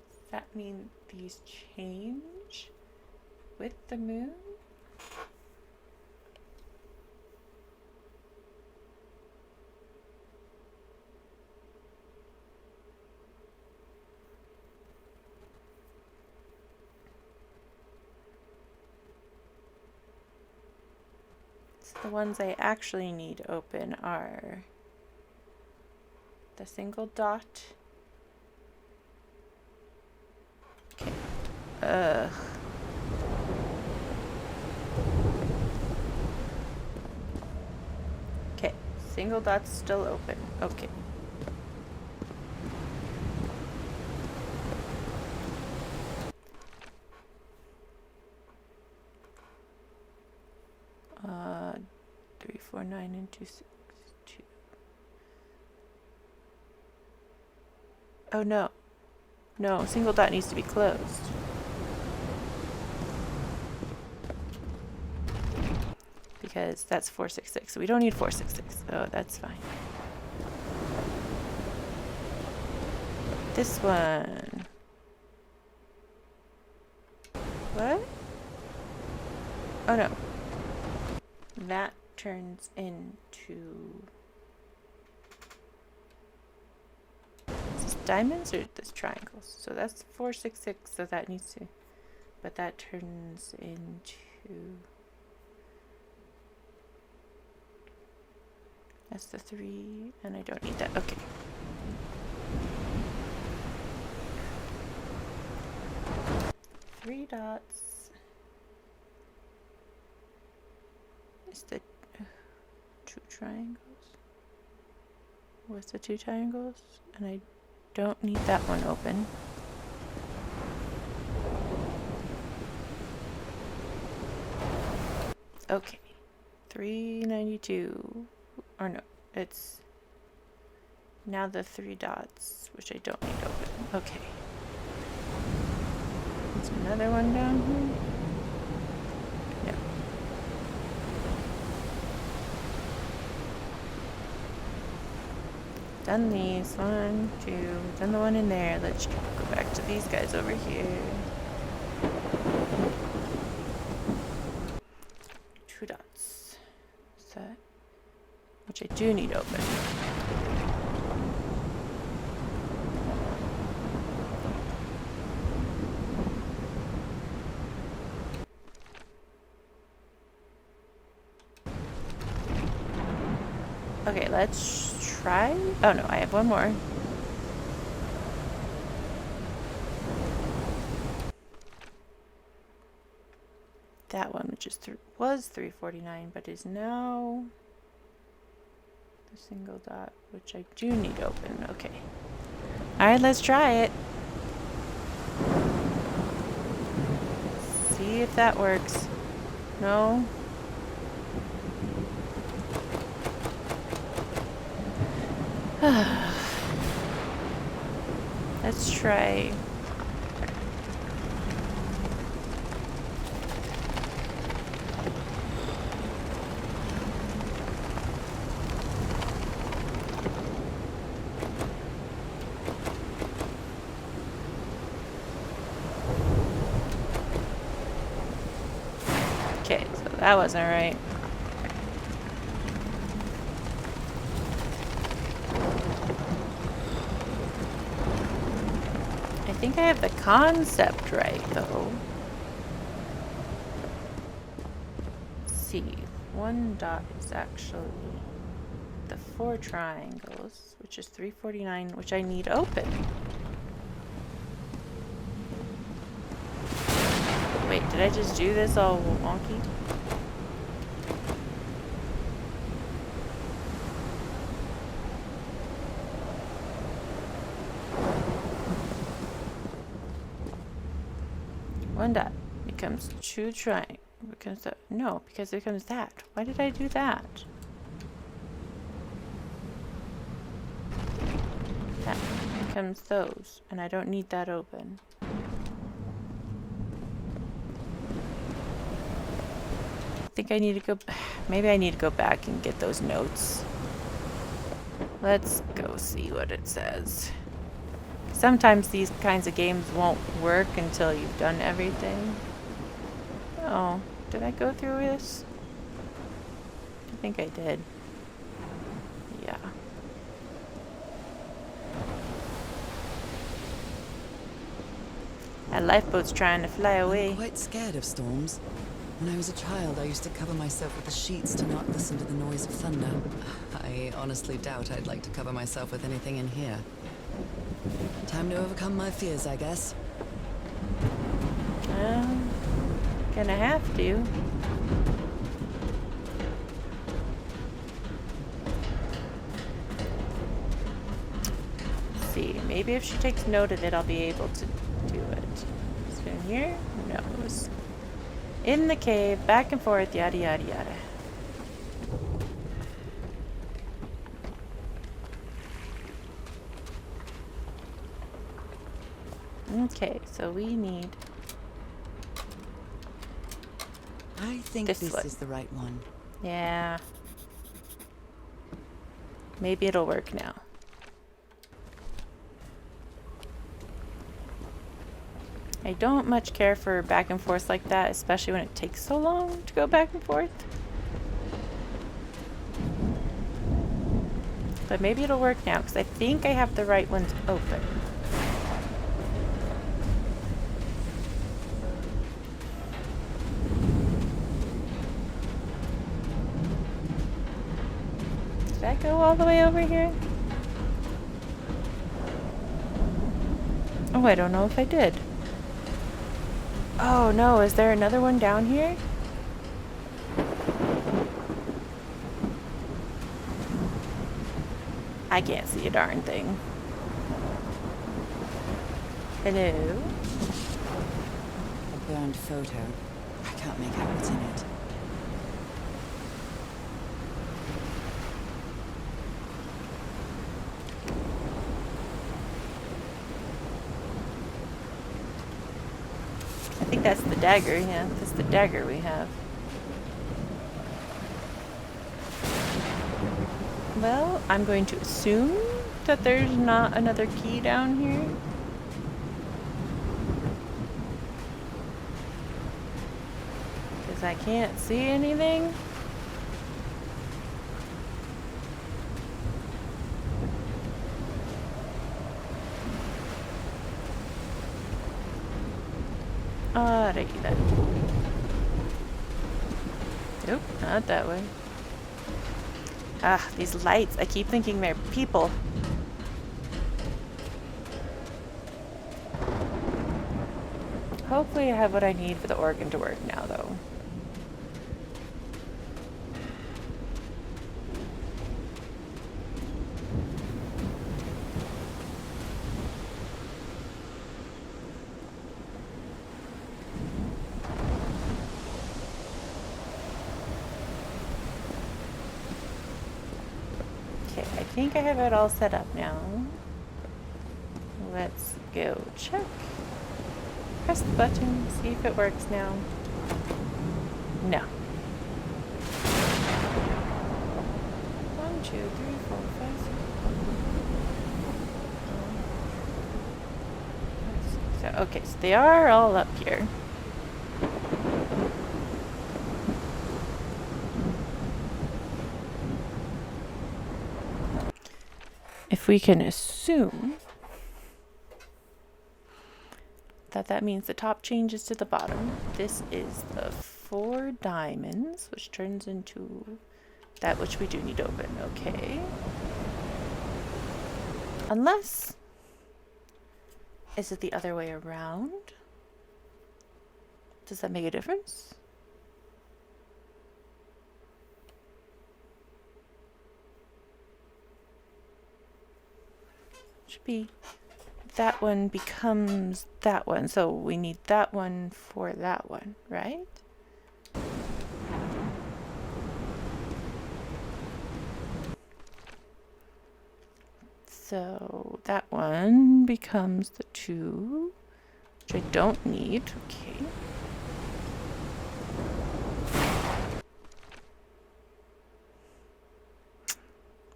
[SPEAKER 1] Does that mean these change with the moon? The ones I actually need open are the single dot. Okay. Okay. Single dot's still open. Okay. Uh, 349 and 262. Oh no. No, single dot needs to be closed. Because that's 466. So we don't need 466. Oh, that's fine. This one. What? Oh no. That turns into... Is this diamonds or this triangles? So that's 466, so that needs to... But that turns into... That's the 3, and I don't need that. Okay. Three dots. Is the 2 triangles? With the 2 triangles? And I don't need that one open. Okay. 392. Or no, it's now the 3 dots, which I don't need open. Okay. There's another one down here. No. Done these. 1, 2. Done the one in there. Let's go back to these guys over here. 2 dots. Is that? Which I do need open. Okay, let's try. Oh no, I have one more. That one, which is was 349, but is now the single dot, which I do need open. Okay. Alright, let's try it. See if that works. No? Let's try. Okay, so that wasn't right. I think I have the concept right, though. Let's see. 1 dot is actually the 4 triangles, which is 349, which I need open. Did I just do this all wonky? One dot becomes two triangle. Becomes that. No, because it becomes that. Why did I do that? That becomes those, and I don't need that open. I think I need to go. Maybe I need to go back and get those notes. Let's go see what it says. Sometimes these kinds of games won't work until you've done everything. Oh, did I go through this? I think I did. Yeah. That lifeboat's trying to fly away.
[SPEAKER 2] I'm quite scared of storms. When I was a child, I used to cover myself with the sheets to not listen to the noise of thunder. I honestly doubt I'd like to cover myself with anything in here. Time to overcome my fears, I guess.
[SPEAKER 1] Gonna have to. Let's see, maybe if she takes note of it, I'll be able to do it. Is it in here? No, it was in the cave, back and forth, yada yada yada. Okay, so we need
[SPEAKER 2] I think
[SPEAKER 1] this
[SPEAKER 2] this
[SPEAKER 1] one.
[SPEAKER 2] is the right one.
[SPEAKER 1] Yeah. Maybe it'll work now. I don't much care for back and forth like that, especially when it takes so long to go back and forth. But maybe it'll work now, because I think I have the right ones open. Did I go all the way over here? Oh, I don't know if I did. Oh no, is there another one down here? I can't see a darn thing. Hello?
[SPEAKER 2] A burned photo. I can't make out what's in it.
[SPEAKER 1] I think that's the dagger, yeah. That's the dagger we have. Well, I'm going to assume that there's not another key down here. Because I can't see anything. Alrighty then. Nope, not that way. Ah, these lights. I keep thinking they're people. Hopefully I have what I need for the organ to work now, though. Okay, I think I have it all set up now. Let's go check. Press the button, see if it works now. No. 1, 2, 3, 4, 5, 6. So, okay, so they are all up here. If we can assume that means the top changes to the bottom. This is the 4 diamonds, which turns into that which we do need open. Okay. Unless, is it the other way around? Does that make a difference? Should be that one becomes that one. So we need that one for that one, right? So that one becomes the 2, which I don't need. Okay.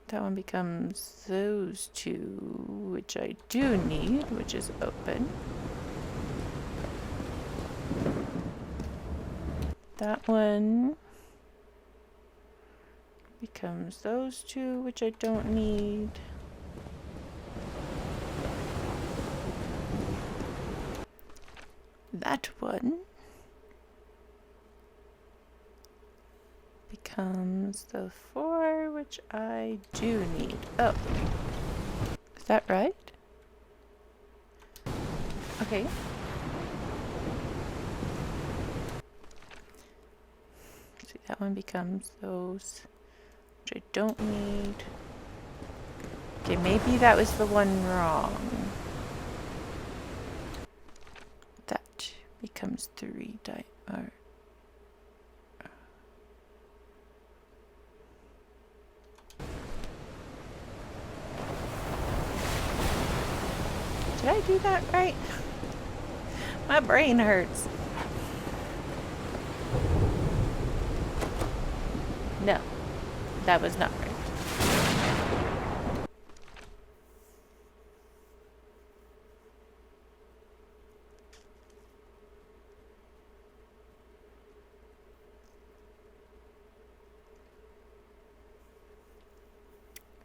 [SPEAKER 1] That one becomes those 2, which I do need, which is open. That one becomes those 2, which I don't need. That one becomes the 4, which I do need. Oh, is that right? Okay. See, that one becomes those, which I don't need. Okay, maybe that was the one wrong. That becomes 3 or did I do that right? My brain hurts. No, that was not right.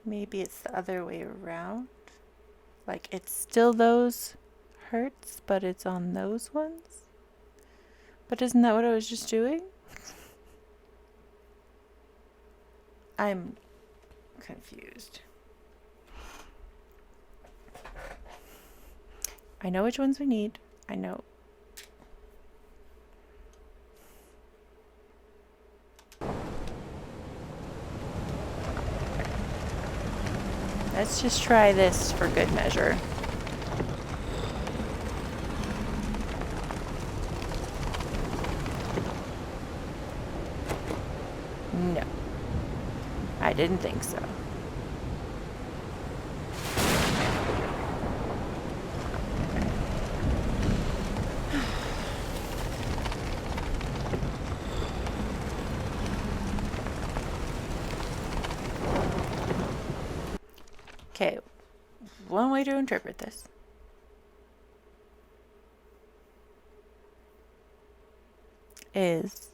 [SPEAKER 1] Maybe it's the other way around. Like it's still those hertz, but it's on those ones. But isn't that what I was just doing? I'm confused. I know which ones we need. I know. Let's just try this for good measure. No. I didn't think so. Okay, one way to interpret this is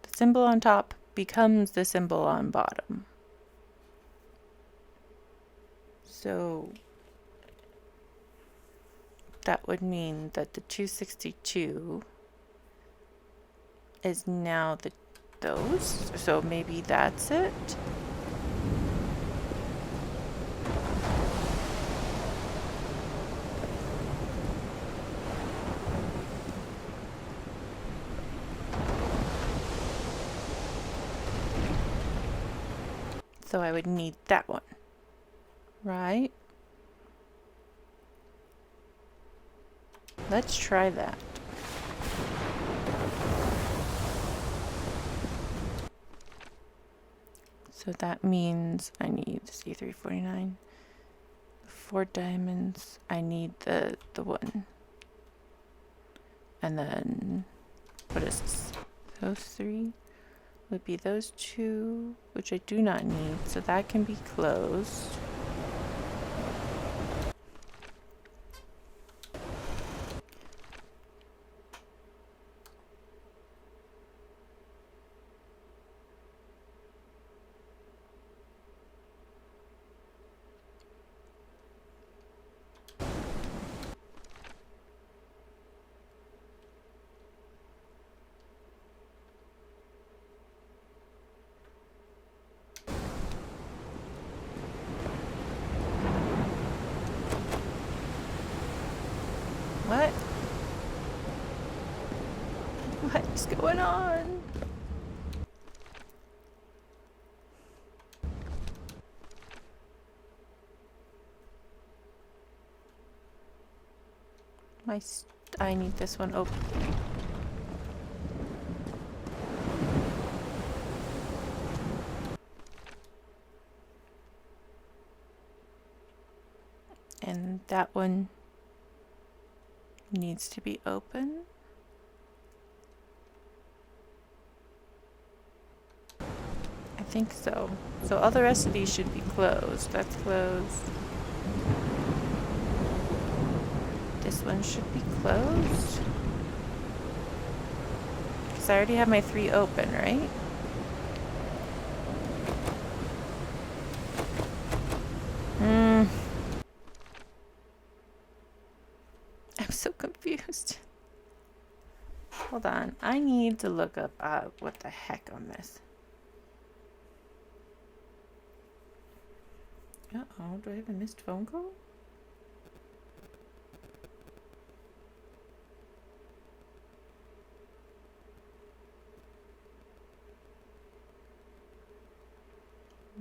[SPEAKER 1] the symbol on top becomes the symbol on bottom. So that would mean that the 262 is now those. So maybe that's it. So I would need that one, right? Let's try that. So that means I need C349, 4 diamonds. I need the one. And then, what is this? Those 3 would be those 2, which I do not need, so that can be closed. heck's going on? I need this one open. And that one needs to be open. I think so. So all the rest of these should be closed. That's closed. This one should be closed. Because I already have my 3 open, right? I'm so confused. Hold on. I need to look up what the heck on this. Uh-oh, do I have a missed phone call?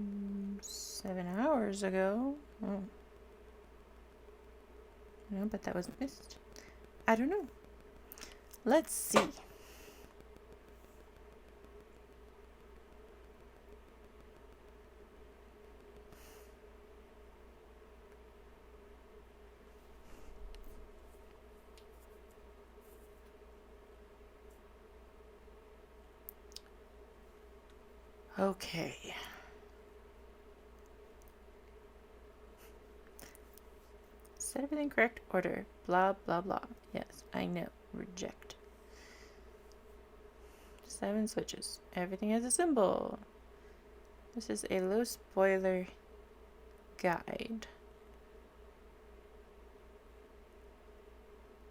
[SPEAKER 1] Mm, 7 hours ago. Oh. No, but that was missed. I don't know. Let's see. Okay. Set everything correct order. Blah, blah, blah. Yes, I know. Reject. 7 switches. Everything has a symbol. This is a low spoiler guide.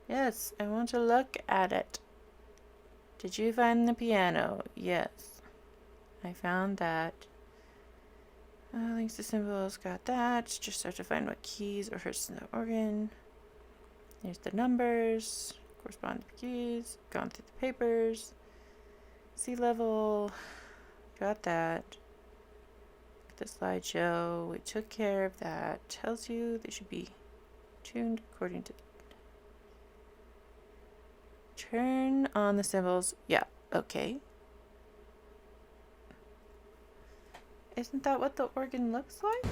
[SPEAKER 1] Yes, I want to look at it. Did you find the piano? Yes. I found that. Links to symbols, got that. Just have to find what keys or hurts in the organ. There's the numbers, correspond to the keys, gone through the papers. Sea level, got that. The slideshow, we took care of that. Tells you they should be tuned according to. Turn on the symbols. Yeah, okay. Isn't that what the organ looks like?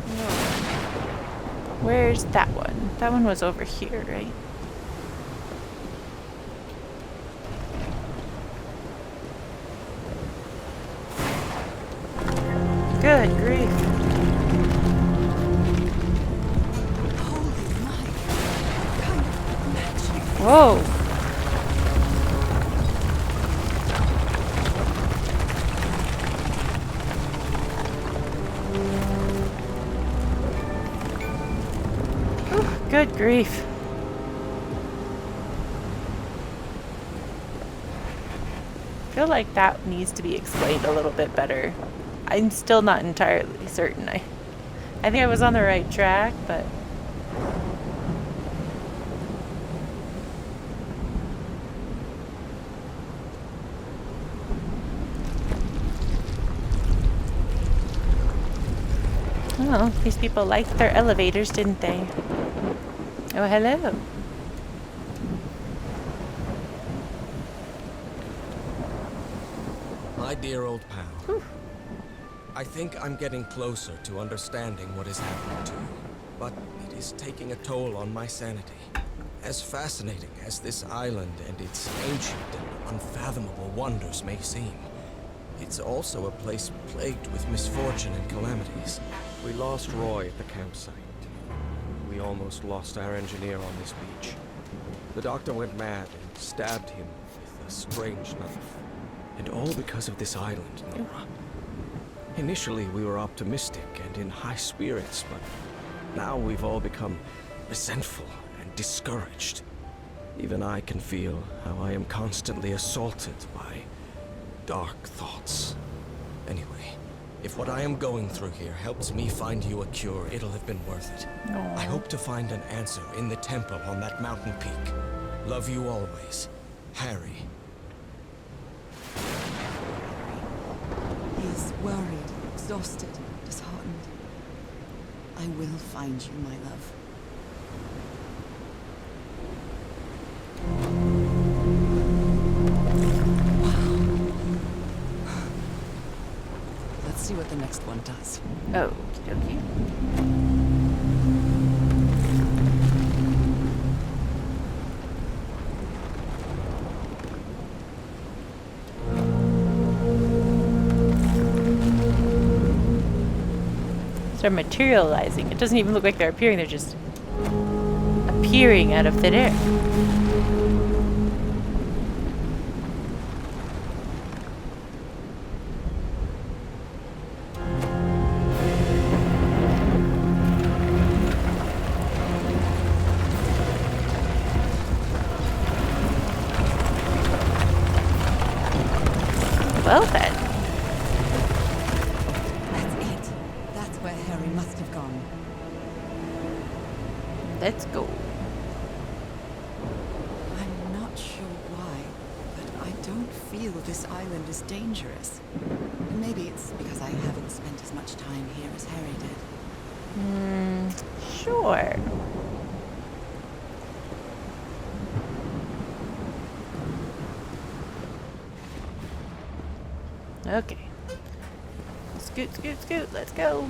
[SPEAKER 1] No. Where's that one? That one was over here, right? Good grief.
[SPEAKER 2] Holy my, what kind of magic?
[SPEAKER 1] Whoa. Good grief. I feel like that needs to be explained a little bit better. I'm still not entirely certain. I think I was on the right track, but oh, these people liked their elevators, didn't they? Oh, hello.
[SPEAKER 7] My dear old pal.
[SPEAKER 1] Whew.
[SPEAKER 7] I think I'm getting closer to understanding what is happening to you, but it is taking a toll on my sanity. As fascinating as this island and its ancient and unfathomable wonders may seem, it's also a place plagued with misfortune and calamities.
[SPEAKER 8] We lost Roy at the campsite. We almost lost our engineer on this beach. The doctor went mad and stabbed him with a strange knife. And all because of this island, Nora. Initially, we were optimistic and in high spirits, but now we've all become resentful and discouraged. Even I can feel how I am constantly assaulted by dark thoughts. Anyway,
[SPEAKER 7] If what I am going through here helps me find you a cure, it'll have been worth it.
[SPEAKER 1] Aw.
[SPEAKER 7] I hope to find an answer in the temple on that mountain peak. Love you always, Harry.
[SPEAKER 2] He's worried, exhausted, disheartened. I will find you, my love. Wow. Let's see what the next one does.
[SPEAKER 1] Okie dokie. They're materializing. It doesn't even look like they're appearing, they're just appearing out of thin air. Well then.
[SPEAKER 2] That's it. That's where Harry must have gone.
[SPEAKER 1] Let's go.
[SPEAKER 2] I'm not sure why, but I don't feel this island is dangerous. Maybe it's because I haven't spent as much time here as Harry did.
[SPEAKER 1] Sure. Okay. Scoot, scoot, scoot. Let's go.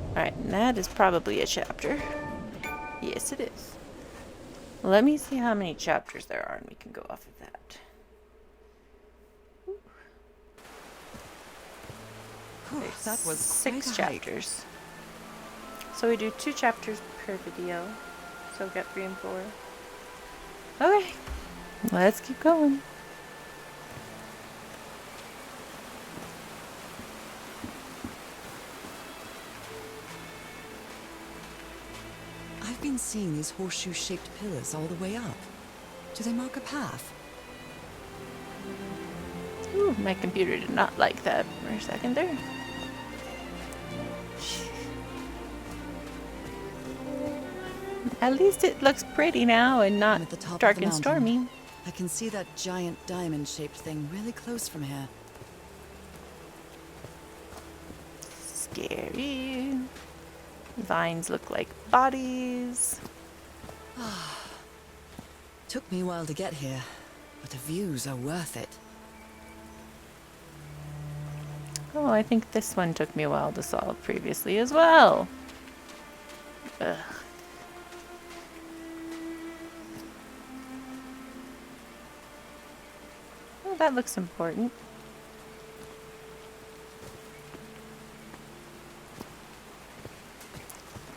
[SPEAKER 1] Alright, and that is probably a chapter. Yes, it is. Let me see how many chapters there are, and we can go off of that. There's
[SPEAKER 2] That was
[SPEAKER 1] 6
[SPEAKER 2] quite a hike.
[SPEAKER 1] chapters. So we do 2 chapters per video. So we got 3 and 4. Okay, let's keep going.
[SPEAKER 2] I've been seeing these horseshoe-shaped pillars all the way up. Do they mark a path?
[SPEAKER 1] Ooh, my computer did not like that for a second there. At least it looks pretty now and not
[SPEAKER 2] I'm at the top of
[SPEAKER 1] dark
[SPEAKER 2] the
[SPEAKER 1] and
[SPEAKER 2] mountain.
[SPEAKER 1] stormy.
[SPEAKER 2] I can see that giant diamond-shaped thing really close from here.
[SPEAKER 1] Scary. Vines look like bodies.
[SPEAKER 2] Took me a while to get here, but the views are worth it.
[SPEAKER 1] Oh, I think this one took me a while to solve previously as well. Ugh. Oh, that looks important.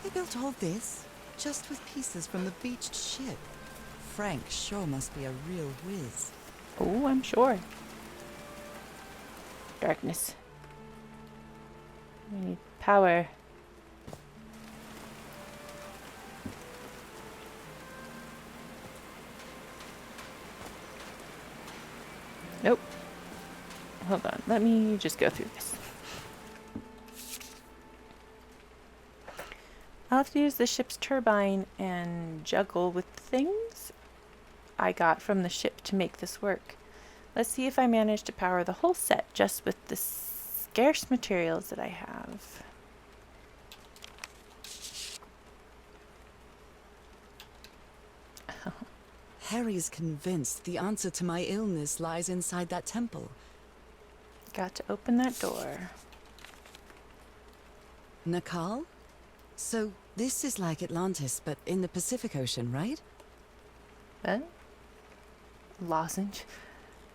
[SPEAKER 2] They built all this just with pieces from the beached ship. Frank sure must be a real whiz.
[SPEAKER 1] Oh, I'm sure. Darkness. We need power. Nope. Hold on. Let me just go through this. I'll have to use the ship's turbine and juggle with things I got from the ship to make this work. Let's see if I manage to power the whole set just with the scarce materials that I have.
[SPEAKER 2] Harry's convinced the answer to my illness lies inside that temple.
[SPEAKER 1] Got to open that door.
[SPEAKER 2] Nakal? So this is like Atlantis, but in the Pacific Ocean, right?
[SPEAKER 1] What? Lozenge.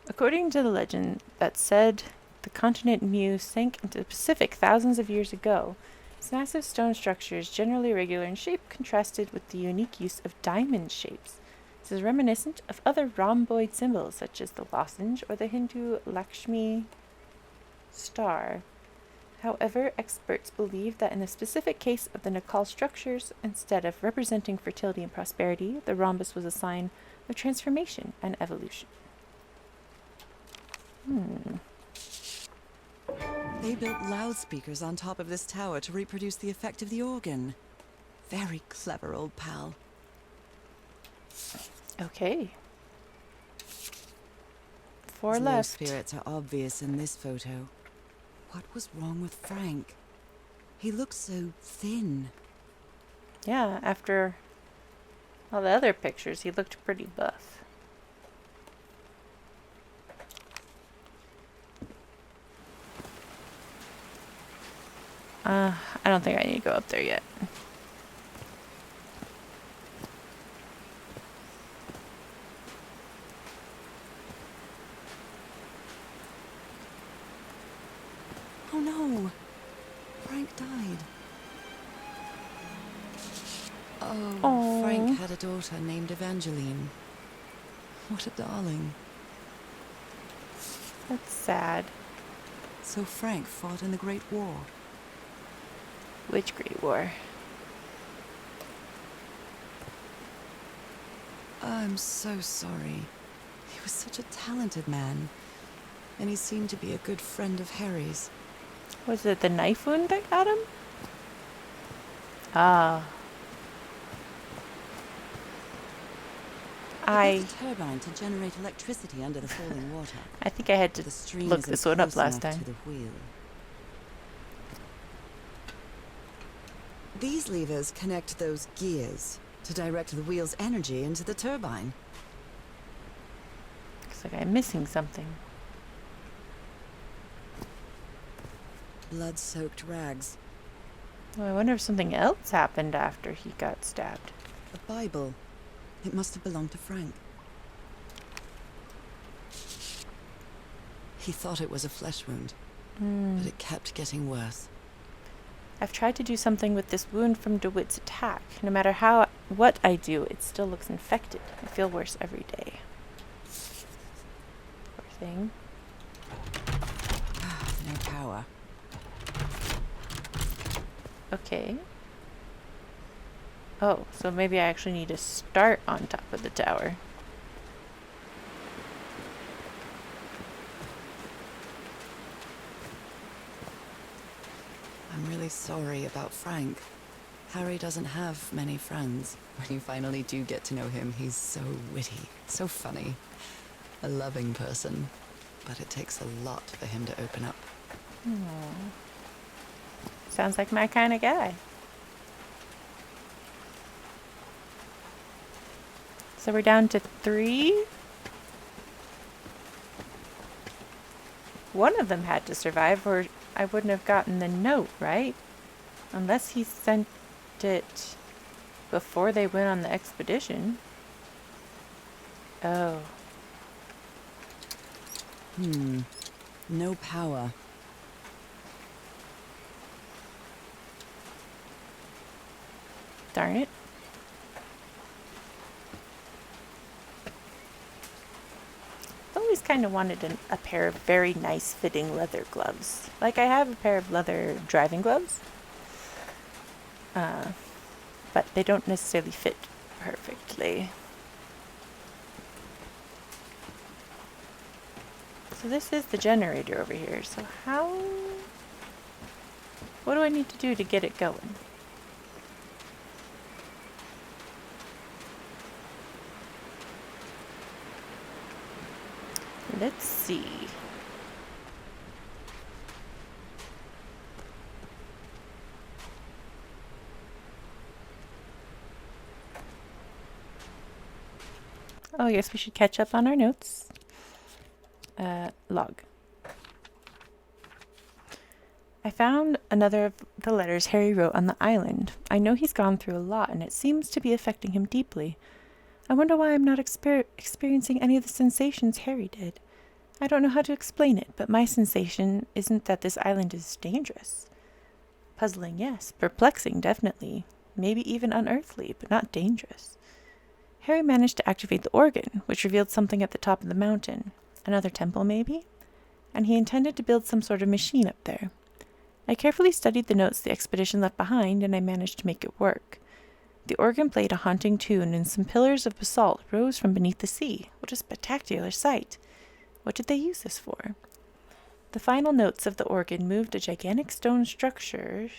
[SPEAKER 1] According to the legend that said the continent Mu sank into the Pacific thousands of years ago, its massive stone structure is generally irregular in shape, contrasted with the unique use of diamond shapes. This is reminiscent of other rhomboid symbols such as the lozenge or the Hindu Lakshmi star. However, experts believe that in the specific case of the Nikal structures, instead of representing fertility and prosperity, the rhombus was a sign of transformation and evolution.
[SPEAKER 2] They built loudspeakers on top of this tower to reproduce the effect of the organ. Very clever, old pal.
[SPEAKER 1] Okay. 4
[SPEAKER 2] His low
[SPEAKER 1] left.
[SPEAKER 2] spirits are obvious in this photo. What was wrong with Frank? He looked so thin.
[SPEAKER 1] Yeah, after all the other pictures, he looked pretty buff. I don't think I need to go up there yet.
[SPEAKER 2] Oh no! Frank died. Oh, Frank had a daughter named Evangeline. What a darling.
[SPEAKER 1] That's sad.
[SPEAKER 2] So Frank fought in the Great War.
[SPEAKER 1] Which Great War?
[SPEAKER 2] I'm so sorry. He was such a talented man. And he seemed to be a good friend of Harry's.
[SPEAKER 1] Was it the knife wound that got him? Ah.
[SPEAKER 2] He built a turbine to generate electricity under the falling water.
[SPEAKER 1] I think I had to
[SPEAKER 2] The stream
[SPEAKER 1] look
[SPEAKER 2] isn't
[SPEAKER 1] this one up
[SPEAKER 2] close
[SPEAKER 1] last
[SPEAKER 2] enough
[SPEAKER 1] time.
[SPEAKER 2] to the wheel. These levers connect those gears to direct the wheel's energy into the turbine.
[SPEAKER 1] Looks like I'm missing something.
[SPEAKER 2] Blood-soaked rags.
[SPEAKER 1] Oh, I wonder if something else happened after he got stabbed.
[SPEAKER 2] A Bible. It must have belonged to Frank. He thought it was a flesh wound, but it kept getting worse.
[SPEAKER 1] I've tried to do something with this wound from DeWitt's attack. No matter what I do, it still looks infected. I feel worse every day. Poor thing.
[SPEAKER 2] No power.
[SPEAKER 1] Okay. Oh, so maybe I actually need to start on top of the tower.
[SPEAKER 2] I'm really sorry about Frank. Harry doesn't have many friends. When you finally do get to know him, he's so witty, so funny. A loving person. But it takes a lot for him to open up.
[SPEAKER 1] Sounds like my kind of guy. So we're down to 3. One of them had to survive, or I wouldn't have gotten the note, right? Unless he sent it before they went on the expedition. Oh.
[SPEAKER 2] No power.
[SPEAKER 1] Darn it. I've always kind of wanted a pair of very nice fitting leather gloves. Like I have a pair of leather driving gloves. But they don't necessarily fit perfectly. So this is the generator over here. So what do I need to do to get it going? Let's see. Oh, yes, we should catch up on our notes. Log. I found another of the letters Harry wrote on the island. I know he's gone through a lot, and it seems to be affecting him deeply. I wonder why I'm not experiencing any of the sensations Harry did. I don't know how to explain it, but my sensation isn't that this island is dangerous. Puzzling, yes. Perplexing, definitely. Maybe even unearthly, but not dangerous. Harry managed to activate the organ, which revealed something at the top of the mountain. Another temple, maybe? And he intended to build some sort of machine up there. I carefully studied the notes the expedition left behind, and I managed to make it work. The organ played a haunting tune, and some pillars of basalt rose from beneath the sea. What a spectacular sight! What did they use this for? The final notes of the organ moved a gigantic stone structure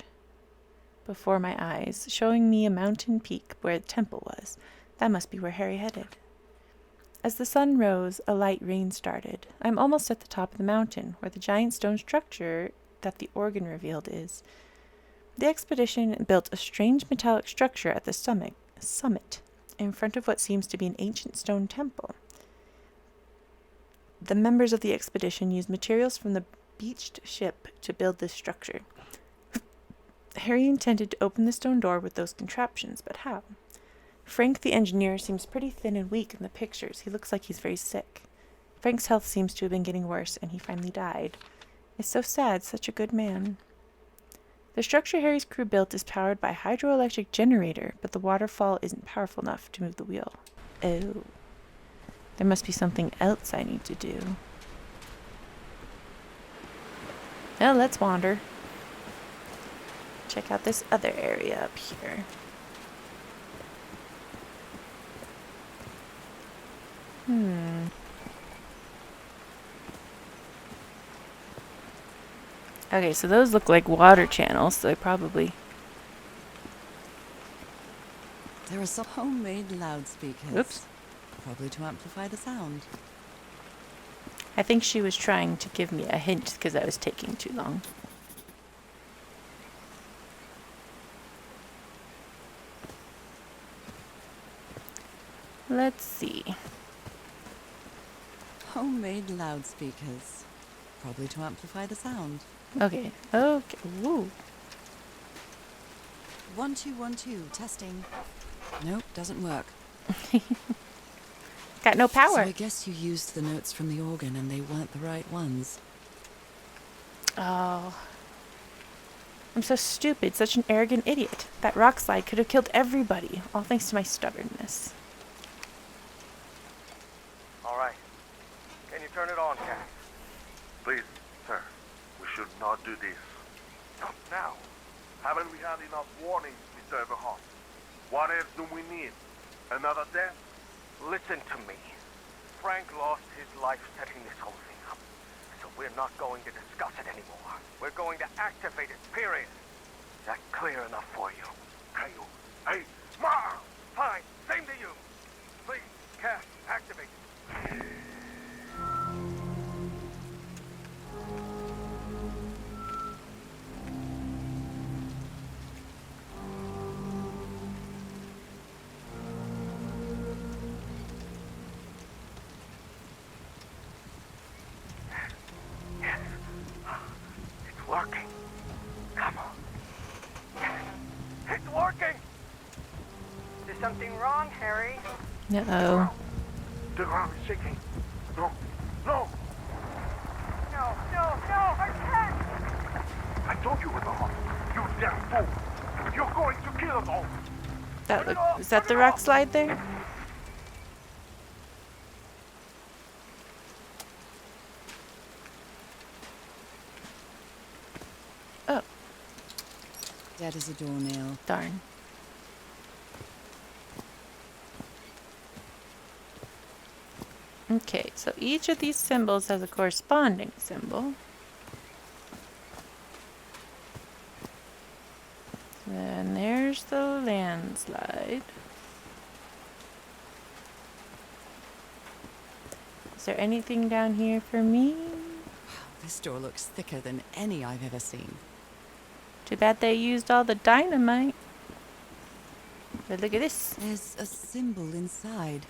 [SPEAKER 1] before my eyes, showing me a mountain peak where the temple was. That must be where Harry headed. As the sun rose, a light rain started. I'm almost at the top of the mountain, where the giant stone structure that the organ revealed is. The expedition built a strange metallic structure at the summit, in front of what seems to be an ancient stone temple. The members of the expedition used materials from the beached ship to build this structure. Harry intended to open the stone door with those contraptions, but how? Frank, the engineer, seems pretty thin and weak in the pictures. He looks like he's very sick. Frank's health seems to have been getting worse, and he finally died. It's so sad, such a good man. The structure Harry's crew built is powered by a hydroelectric generator, but the waterfall isn't powerful enough to move the wheel. Oh. There must be something else I need to do. Well, let's wander. Check out this other area up here. Okay, so those look like water channels, so I probably...
[SPEAKER 2] There are some homemade loudspeakers.
[SPEAKER 1] Oops.
[SPEAKER 2] Probably to amplify the sound.
[SPEAKER 1] I think she was trying to give me a hint because I was taking too long. Let's see.
[SPEAKER 2] Homemade loudspeakers. Probably to amplify the sound.
[SPEAKER 1] Okay. Okay. Woo.
[SPEAKER 2] 1 2 1 2 testing. Nope, doesn't work.
[SPEAKER 1] Got no power.
[SPEAKER 2] So I guess you used the notes from the organ and they weren't the right ones.
[SPEAKER 1] Oh. I'm so stupid. Such an arrogant idiot. That rock slide could have killed everybody, all thanks to my stubbornness.
[SPEAKER 4] All right. Can you turn it on, Cass?
[SPEAKER 3] Please, sir, we should not do this.
[SPEAKER 4] Not now.
[SPEAKER 3] Haven't we had enough warnings, Mr. Everhart? What else do we need? Another death?
[SPEAKER 4] Listen to me. Frank lost his life setting this whole thing up. So we're not going to discuss it anymore. We're going to activate it, period. Is that clear enough for you?
[SPEAKER 3] Caillou. Hey, Ma!
[SPEAKER 4] Fine. Same to you. Please, Cass, activate it. Yes. It's working. Come on. Yes. It's working!
[SPEAKER 6] Is there something wrong, Harry?
[SPEAKER 1] Uh-oh.
[SPEAKER 3] The ground is shaking. No, no!
[SPEAKER 6] No, I can't!
[SPEAKER 3] I told you, Everhart. You damn fool! You're going to kill us all!
[SPEAKER 1] Is that the rock slide there? Oh,
[SPEAKER 2] Dead as a doornail.
[SPEAKER 1] darn. Okay, so each of these symbols has a corresponding symbol. Then there's the landslide. Is there anything down here for me?
[SPEAKER 2] This door looks thicker than any I've ever seen.
[SPEAKER 1] Too bad they used all the dynamite. But look at this.
[SPEAKER 2] There's a symbol inside.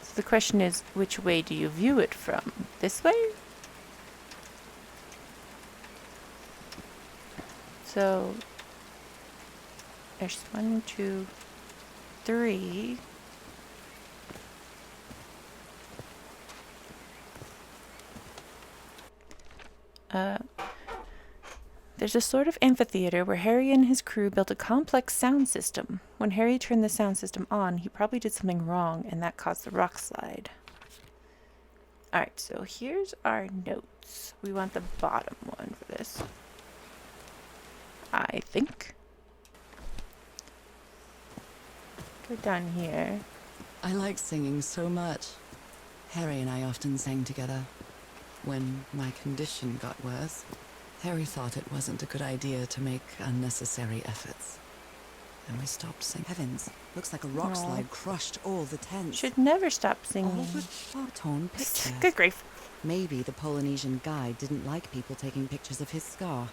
[SPEAKER 1] So the question is, which way do you view it from? This way? So there's 1, 2, 3. There's a sort of amphitheater where Harry and his crew built a complex sound system. When Harry turned the sound system on, he probably did something wrong, and that caused the rock slide. Alright, so here's our notes. We want the bottom one for this, I think. Go down here.
[SPEAKER 2] I like singing so much. Harry and I often sang together. When my condition got worse, Harry thought it wasn't a good idea to make unnecessary efforts. And we stopped singing. Heavens, looks like a rock
[SPEAKER 1] Aw.
[SPEAKER 2] slide crushed all the tents.
[SPEAKER 1] Should never stop
[SPEAKER 2] All
[SPEAKER 1] singing.
[SPEAKER 2] but torn pictures.
[SPEAKER 1] Good grief.
[SPEAKER 2] Maybe the Polynesian guide didn't like people taking pictures of his scar.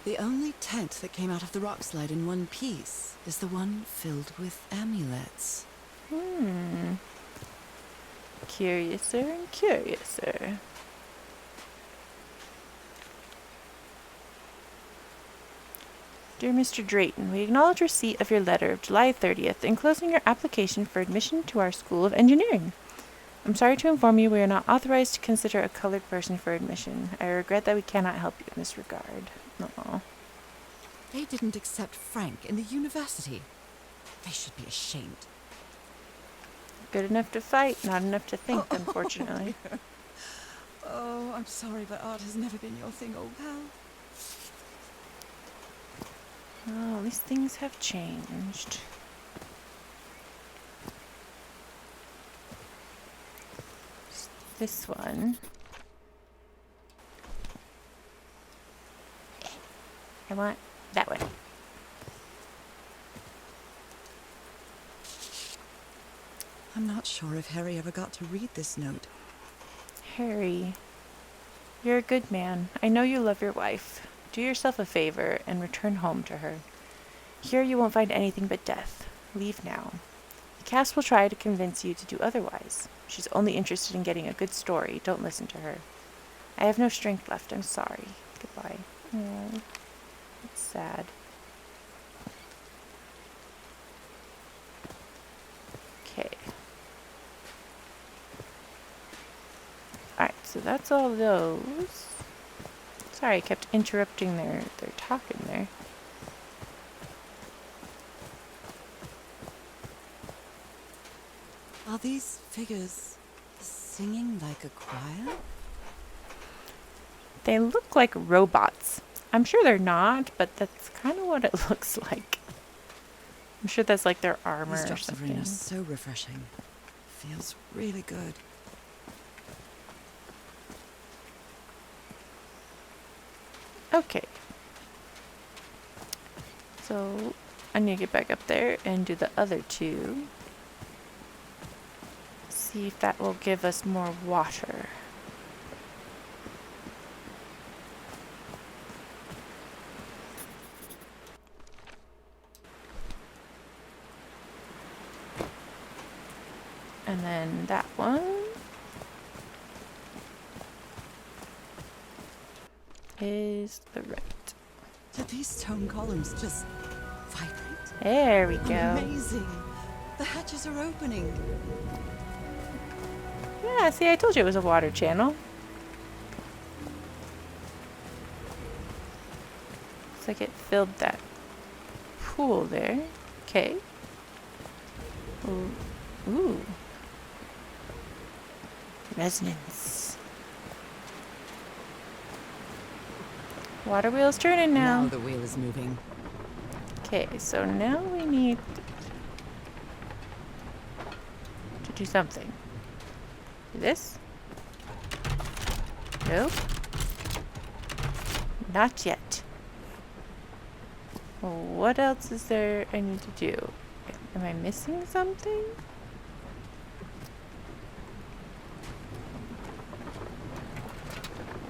[SPEAKER 2] The only tent that came out of the rock slide in one piece is the one filled with amulets.
[SPEAKER 1] Curiouser and curiouser. Dear Mr. Drayton, we acknowledge receipt of your letter of July 30th enclosing your application for admission to our School of Engineering. I'm sorry to inform you we are not authorized to consider a colored person for admission. I regret that we cannot help you in this regard. Aw.
[SPEAKER 2] They didn't accept Frank in the university. They should be ashamed.
[SPEAKER 1] Good enough to fight, not enough to think, unfortunately.
[SPEAKER 2] Oh, I'm sorry, but art has never been your thing, old pal.
[SPEAKER 1] Oh, at least things have changed. This one. I want that one.
[SPEAKER 2] I'm not sure if Harry ever got to read this note.
[SPEAKER 1] Harry, you're a good man. I know you love your wife. Do yourself a favor and return home to her. Here you won't find anything but death. Leave now. The cast will try to convince you to do otherwise. She's only interested in getting a good story. Don't listen to her. I have no strength left. I'm sorry. Goodbye. Oh, that's sad. Okay. Alright, so that's all those. Sorry, I kept interrupting their talking there.
[SPEAKER 2] Are these figures singing like a choir?
[SPEAKER 1] They look like robots. I'm sure they're not, but that's kind of what it looks like. I'm sure that's like their armor
[SPEAKER 2] These
[SPEAKER 1] or
[SPEAKER 2] drops of
[SPEAKER 1] something.
[SPEAKER 2] rain are so refreshing. Feels really good.
[SPEAKER 1] Okay. So I need to get back up there and do the other two. See if that will give us more water. And then that one is the right.
[SPEAKER 2] Did these stone columns just vibrate?
[SPEAKER 1] There we go.
[SPEAKER 2] Amazing! The hatches are opening.
[SPEAKER 1] Yeah, see, I told you it was a water channel. Looks like it filled that pool there. Okay. Ooh. Ooh. Resonance. Water wheel's turning
[SPEAKER 2] Now
[SPEAKER 1] now.
[SPEAKER 2] the wheel is moving.
[SPEAKER 1] Okay, so now we need to do something. Do this? Nope. Not yet. Well, what else is there I need to do? Am I missing something?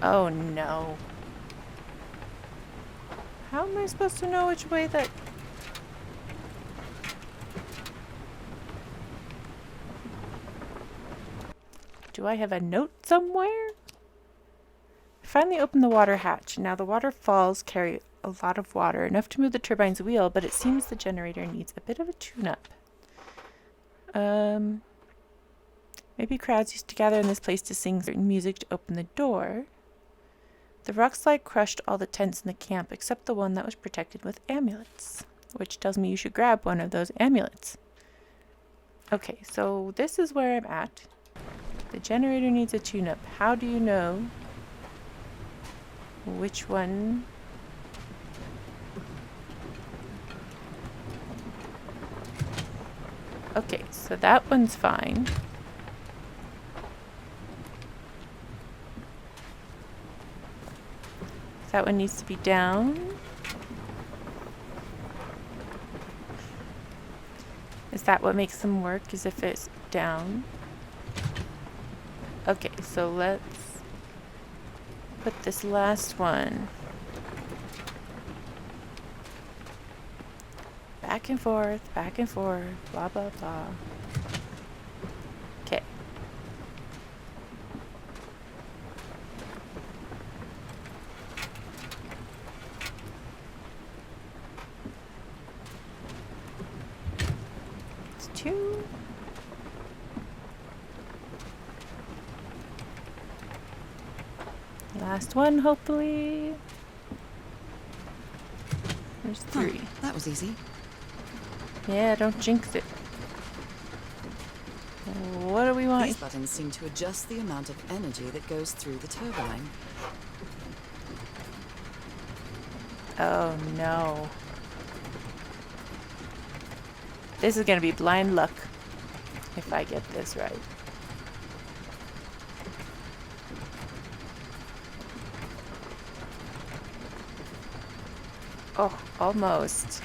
[SPEAKER 1] Oh no. How am I supposed to know which way that... Do I have a note somewhere? I finally opened the water hatch. Now the water falls carry a lot of water, enough to move the turbine's wheel, but it seems the generator needs a bit of a tune-up. Maybe crowds used to gather in this place to sing certain music to open the door. The rock slide crushed all the tents in the camp except the one that was protected with amulets, which tells me you should grab one of those amulets. Okay, so this is where I'm at. The generator needs a tune-up. How do you know which one? Okay, so that one's fine. That one needs to be down. Is that what makes them work? Is if it's down? Okay, so let's put this last one back and forth, blah, blah, blah. Okay. It's 2. Last one, hopefully. There's 3.
[SPEAKER 2] Huh, that was easy.
[SPEAKER 1] Yeah, don't jinx it. What do we want?
[SPEAKER 2] These buttons seem to adjust the amount of energy that goes through the turbine.
[SPEAKER 1] Oh no. This is gonna be blind luck if I get this right. Oh, almost.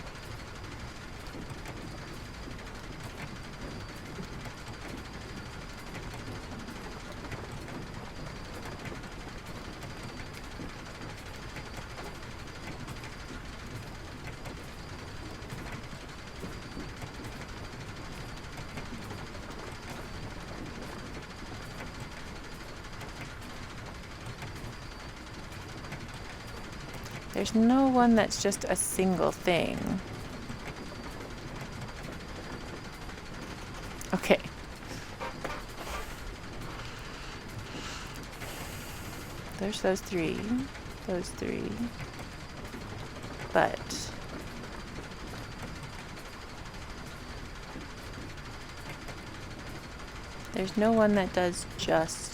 [SPEAKER 1] There's no one that's just a single thing. Okay. There's those 3. Those 3. But there's no one that does just.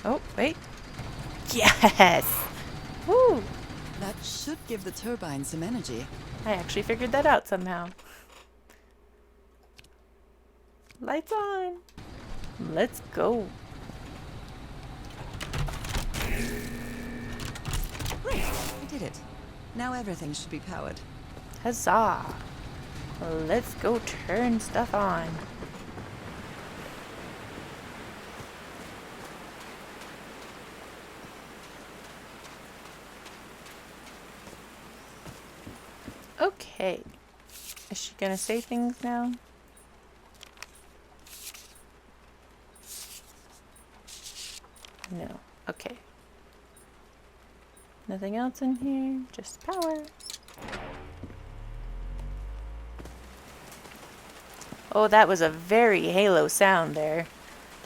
[SPEAKER 1] Oh, wait. Yes! Woo!
[SPEAKER 2] That should give the turbine some energy.
[SPEAKER 1] I actually figured that out somehow. Lights on! Let's go.
[SPEAKER 2] Great, I did it. Now everything should be powered.
[SPEAKER 1] Huzzah! Let's go turn stuff on. Okay. Is she gonna say things now? No. Okay. Nothing else in here, just power. Oh, that was a very Halo sound there.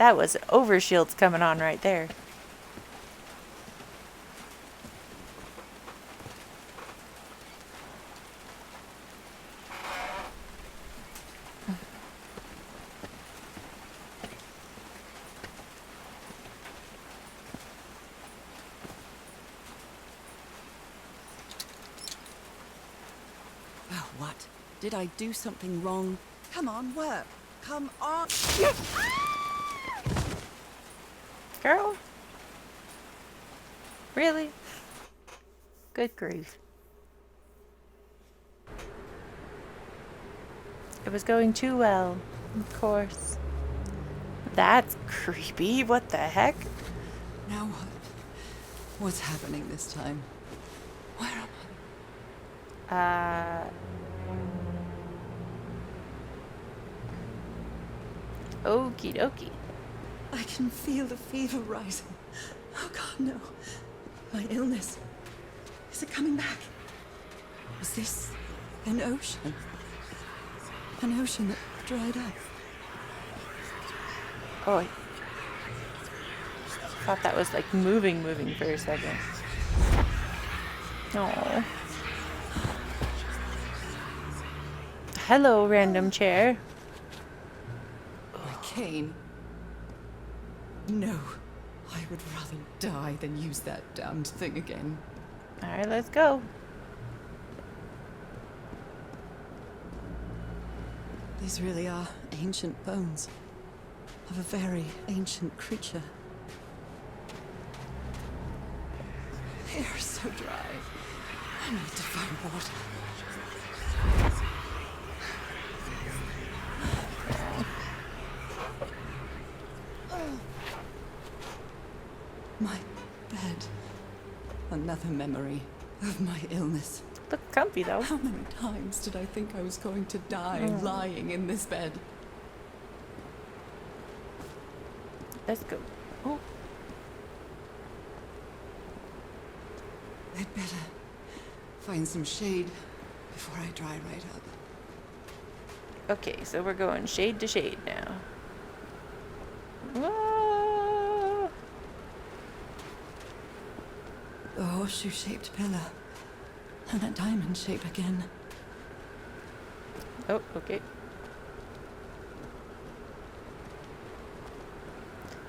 [SPEAKER 1] That was overshields coming on right there.
[SPEAKER 2] Oh, what? Did I do something wrong? Come on, work. Come on.
[SPEAKER 1] Girl? Really? Good grief. It was going too well, of course. That's creepy. What the heck?
[SPEAKER 2] Now what? What's happening this time? Where am I?
[SPEAKER 1] Okie dokie.
[SPEAKER 2] I can feel the fever rising. Oh God, no. My illness. Is it coming back? Was this an ocean? An ocean that dried up?
[SPEAKER 1] Oh, I thought that was like moving for a second. Oh. Hello, random chair.
[SPEAKER 2] My cane. No. I would rather die than use that damned thing again.
[SPEAKER 1] Alright, let's go.
[SPEAKER 2] These really are ancient bones of a very ancient creature. They are so dry. I need to find water. My bed. Another memory of my illness.
[SPEAKER 1] Look comfy though.
[SPEAKER 2] How many times did I think I was going to die lying in this bed?
[SPEAKER 1] Let's go. Oh,
[SPEAKER 2] I'd better find some shade before I dry right up.
[SPEAKER 1] okay, so we're going shade to shade now. Whoa.
[SPEAKER 2] The horseshoe-shaped pillar. And a diamond shape again.
[SPEAKER 1] Oh, okay.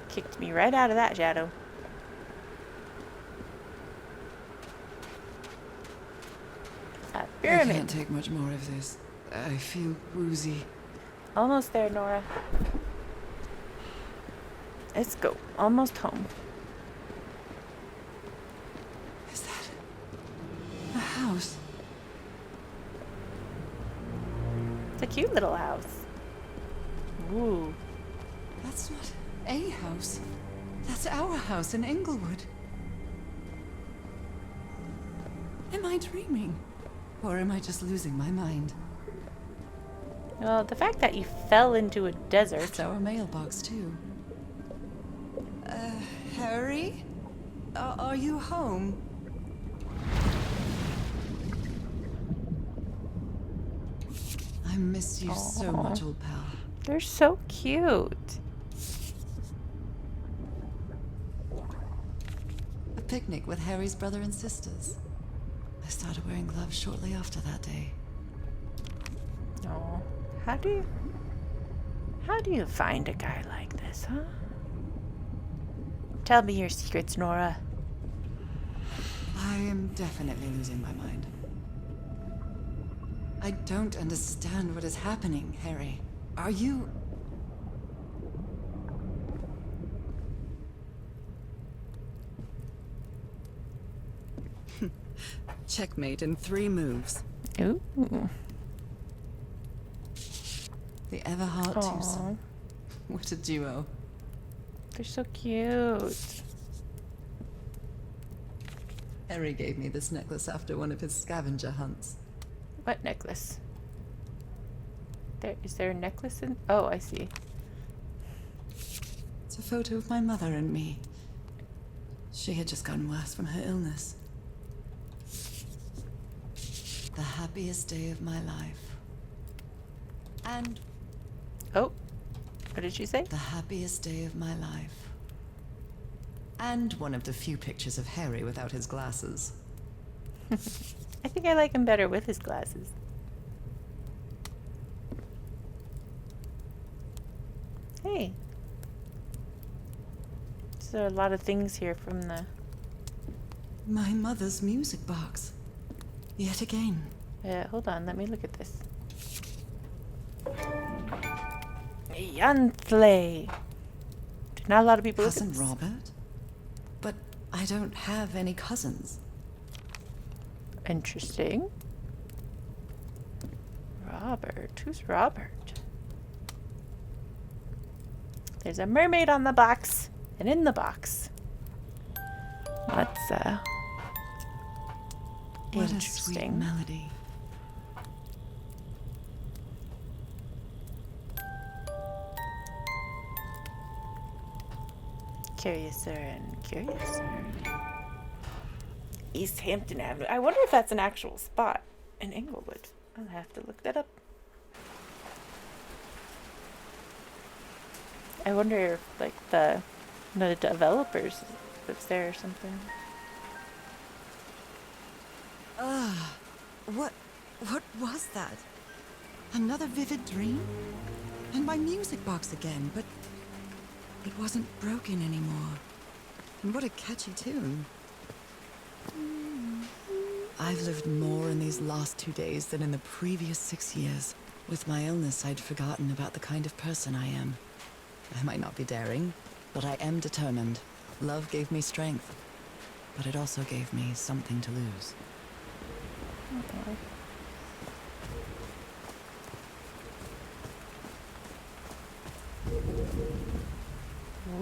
[SPEAKER 1] Kicked me right out of that shadow. A
[SPEAKER 2] I
[SPEAKER 1] pyramid.
[SPEAKER 2] can't take much more of this. I feel woozy.
[SPEAKER 1] Almost there, Nora. Let's go. Almost home.
[SPEAKER 2] Is that a house?
[SPEAKER 1] It's a cute little house. Ooh.
[SPEAKER 2] That's not a house. That's our house in Englewood. Am I dreaming? Or am I just losing my mind?
[SPEAKER 1] Well, the fact that you fell into a desert,
[SPEAKER 2] That's
[SPEAKER 1] so...
[SPEAKER 2] our mailbox, too. Harry? Are you home? I miss you so much, old pal.
[SPEAKER 1] They're so cute.
[SPEAKER 2] A picnic with Harry's brother and sisters. I started wearing gloves shortly after that day.
[SPEAKER 1] Oh, how do you find a guy like this, huh? Tell me your secrets, Nora.
[SPEAKER 2] I am definitely losing my mind. I don't understand what is happening, Harry. Are you... Checkmate in 3 moves.
[SPEAKER 1] Ooh.
[SPEAKER 2] The Everhart
[SPEAKER 1] Aw.
[SPEAKER 2] twosome. What a duo.
[SPEAKER 1] They're so cute.
[SPEAKER 2] Harry gave me this necklace after one of his scavenger hunts.
[SPEAKER 1] What necklace? Is there a necklace in? Oh, I see.
[SPEAKER 2] It's a photo of my mother and me. She had just gotten worse from her illness. The happiest day of my life. And
[SPEAKER 1] Oh, What did she say?
[SPEAKER 2] The happiest day of my life. And one of the few pictures of Harry without his glasses.
[SPEAKER 1] I think I like him better with his glasses. Hey. So there are a lot of things here from the...
[SPEAKER 2] My mother's music box. Yet again.
[SPEAKER 1] hold on, let me look at this. Yantley. Not a lot of people look at
[SPEAKER 2] Cousin
[SPEAKER 1] this.
[SPEAKER 2] Robert? But I don't have any cousins.
[SPEAKER 1] Interesting. Robert. Who's Robert? There's a mermaid on the box. And in the box. That's
[SPEAKER 2] What a sweet
[SPEAKER 1] interesting.
[SPEAKER 2] melody.
[SPEAKER 1] Curiouser and curiouser. East Hampton Avenue. I wonder if that's an actual spot in Inglewood. I'll have to look that up. I wonder if like the developers lives there or something.
[SPEAKER 2] What was that? Another vivid dream? And my music box again, but it wasn't broken anymore. And what a catchy tune. I've lived more in these last 2 days than in the previous 6 years. With my illness, I'd forgotten about the kind of person I am. I might not be daring, but I am determined. Love gave me strength, but it also gave me something to lose.
[SPEAKER 1] Okay.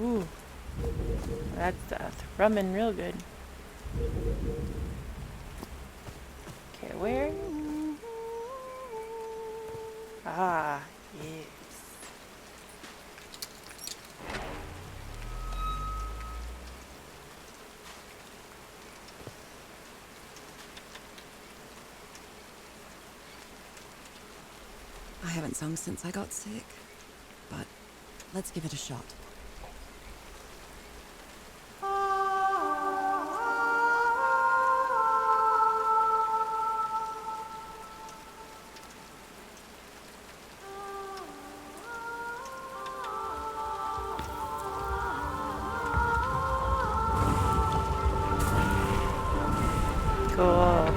[SPEAKER 1] Ooh. That's thrumming real good. Okay, where? Ah, yes.
[SPEAKER 2] I haven't sung since I got sick, but let's give it a shot.
[SPEAKER 1] Cool.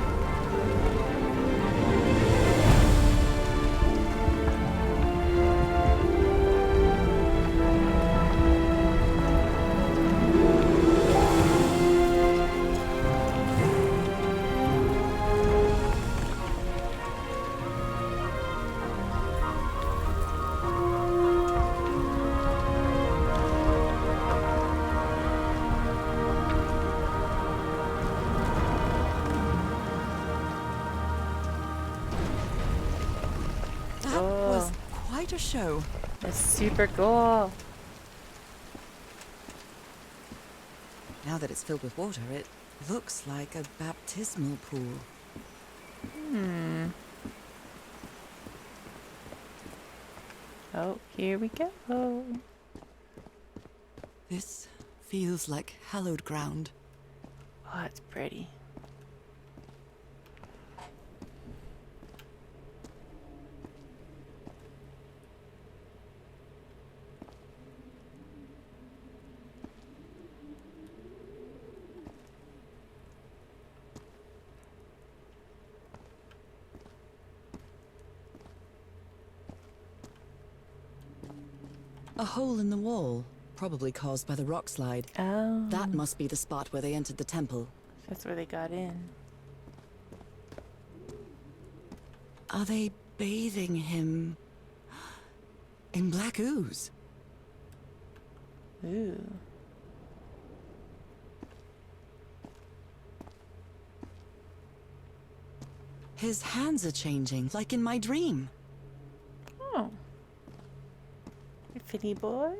[SPEAKER 2] That was quite a show.
[SPEAKER 1] That's super cool.
[SPEAKER 2] Now that it's filled with water, it looks like a baptismal pool.
[SPEAKER 1] Oh, here we go.
[SPEAKER 2] This feels like hallowed ground.
[SPEAKER 1] Oh, it's pretty.
[SPEAKER 2] A hole in the wall, probably caused by the rock slide.
[SPEAKER 1] Oh,
[SPEAKER 2] That must be the spot where they entered the temple.
[SPEAKER 1] that's where they got in.
[SPEAKER 2] Are they bathing him in black ooze?
[SPEAKER 1] Ooh.
[SPEAKER 2] His hands are changing, like in my dream.
[SPEAKER 1] Oh. Hey, Finny boy.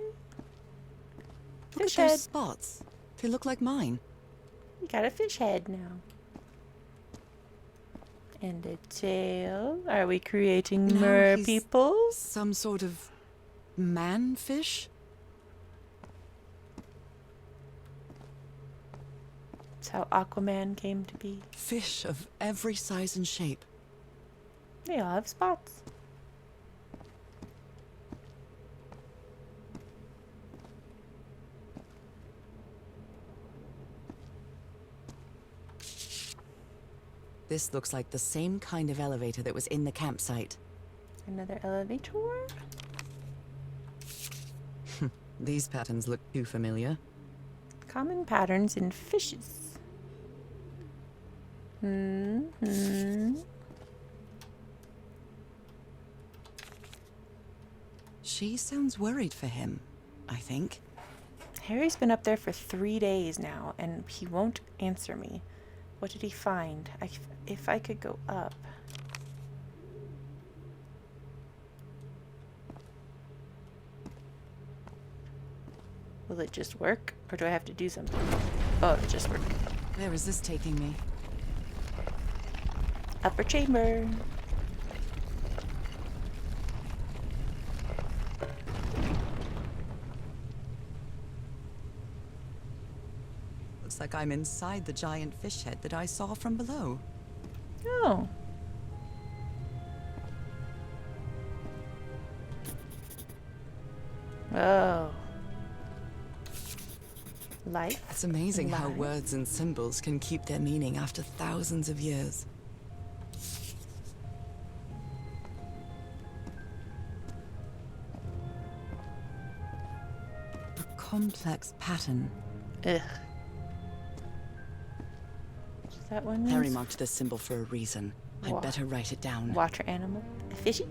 [SPEAKER 2] Look
[SPEAKER 1] Fish
[SPEAKER 2] at those
[SPEAKER 1] head.
[SPEAKER 2] spots. They look like mine.
[SPEAKER 1] You got a fish head now. And a tail. Are we creating
[SPEAKER 2] No,
[SPEAKER 1] mer
[SPEAKER 2] he's-
[SPEAKER 1] people?
[SPEAKER 2] Some sort of man-fish?
[SPEAKER 1] That's how Aquaman came to be.
[SPEAKER 2] Fish of every size and shape.
[SPEAKER 1] They all have spots.
[SPEAKER 2] This looks like the same kind of elevator that was in the campsite.
[SPEAKER 1] Another elevator?
[SPEAKER 2] These patterns look too familiar.
[SPEAKER 1] Common patterns in fishes.
[SPEAKER 2] She sounds worried for him, I think.
[SPEAKER 1] Harry's been up there for 3 days now, and he won't answer me. What did he find? If I could go up. Will it just work? Or do I have to do something? Oh, it just worked.
[SPEAKER 2] Where is this taking me?
[SPEAKER 1] Upper chamber.
[SPEAKER 2] Looks like I'm inside the giant fish head that I saw from below.
[SPEAKER 1] Oh. Oh. Life.
[SPEAKER 2] It's amazing how
[SPEAKER 1] Life.
[SPEAKER 2] words and symbols can keep their meaning after thousands of years. A complex pattern.
[SPEAKER 1] Ugh. Is that one?
[SPEAKER 2] Harry marked this symbol for a reason. I'd
[SPEAKER 1] Wa-
[SPEAKER 2] better write it down.
[SPEAKER 1] Water animal. A fishy?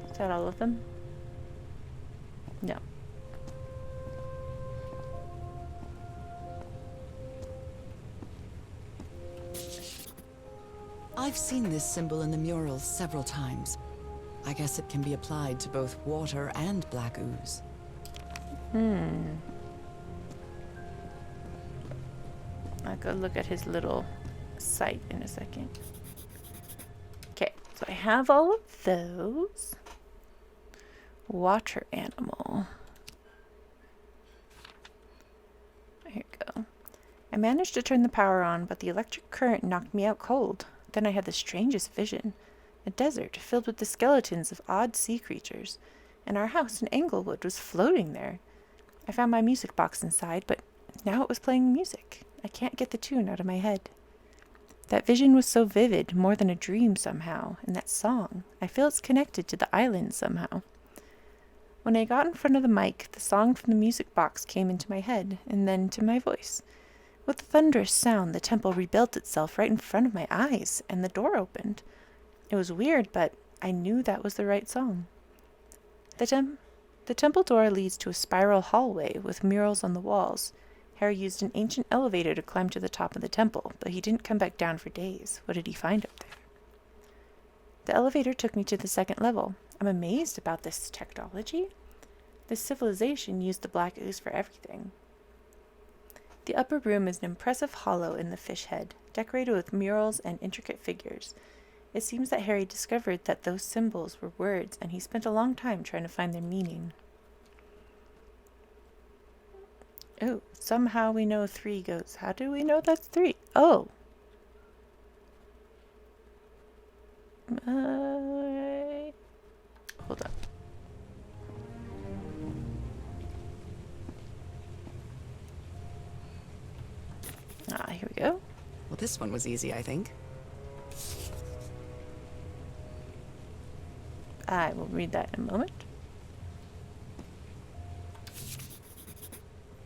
[SPEAKER 1] Is that all of them? No.
[SPEAKER 2] I've seen this symbol in the murals several times. I guess it can be applied to both water and black ooze.
[SPEAKER 1] I'll go look at his little site in a second. Okay, so I have all of those. Water animal. Here we go. I managed to turn the power on, but the electric current knocked me out cold. Then I had the strangest vision. A desert filled with the skeletons of odd sea creatures, and our house in Englewood was floating there. I found my music box inside, but now it was playing music. I can't get the tune out of my head. That vision was so vivid, more than a dream somehow, and that song, I feel it's connected to the island somehow. When I got in front of the mic, the song from the music box came into my head, and then to my voice. With a thunderous sound, the temple rebuilt itself right in front of my eyes, and the door opened. It was weird, but I knew that was the right song. The temple door leads to a spiral hallway with murals on the walls. Harry used an ancient elevator to climb to the top of the temple, but he didn't come back down for days. What did he find up there? The elevator took me to the second level. I'm amazed about this technology. This civilization used the black ooze for everything. The upper room is an impressive hollow in the fish head, decorated with murals and intricate figures. It seems that Harry discovered that those symbols were words, and he spent a long time trying to find their meaning. Oh, somehow we know 3 goes. How do we know that's 3? Oh. Hold up. Here we go.
[SPEAKER 2] Well, this one was easy, I think.
[SPEAKER 1] I will read that in a moment.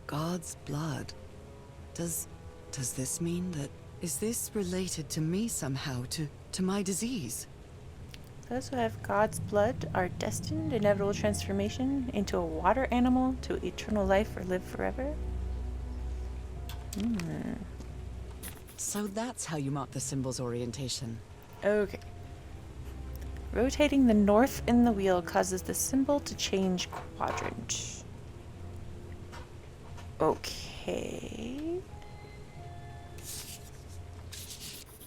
[SPEAKER 2] God's blood. Does this mean that... Is this related to me somehow, to my disease?
[SPEAKER 1] Those who have God's blood are destined inevitable transformation into a water animal to eternal life or live forever.
[SPEAKER 2] So that's how you mark the symbol's orientation.
[SPEAKER 1] Okay. Rotating the north in the wheel causes the symbol to change quadrant. Okay. Okay.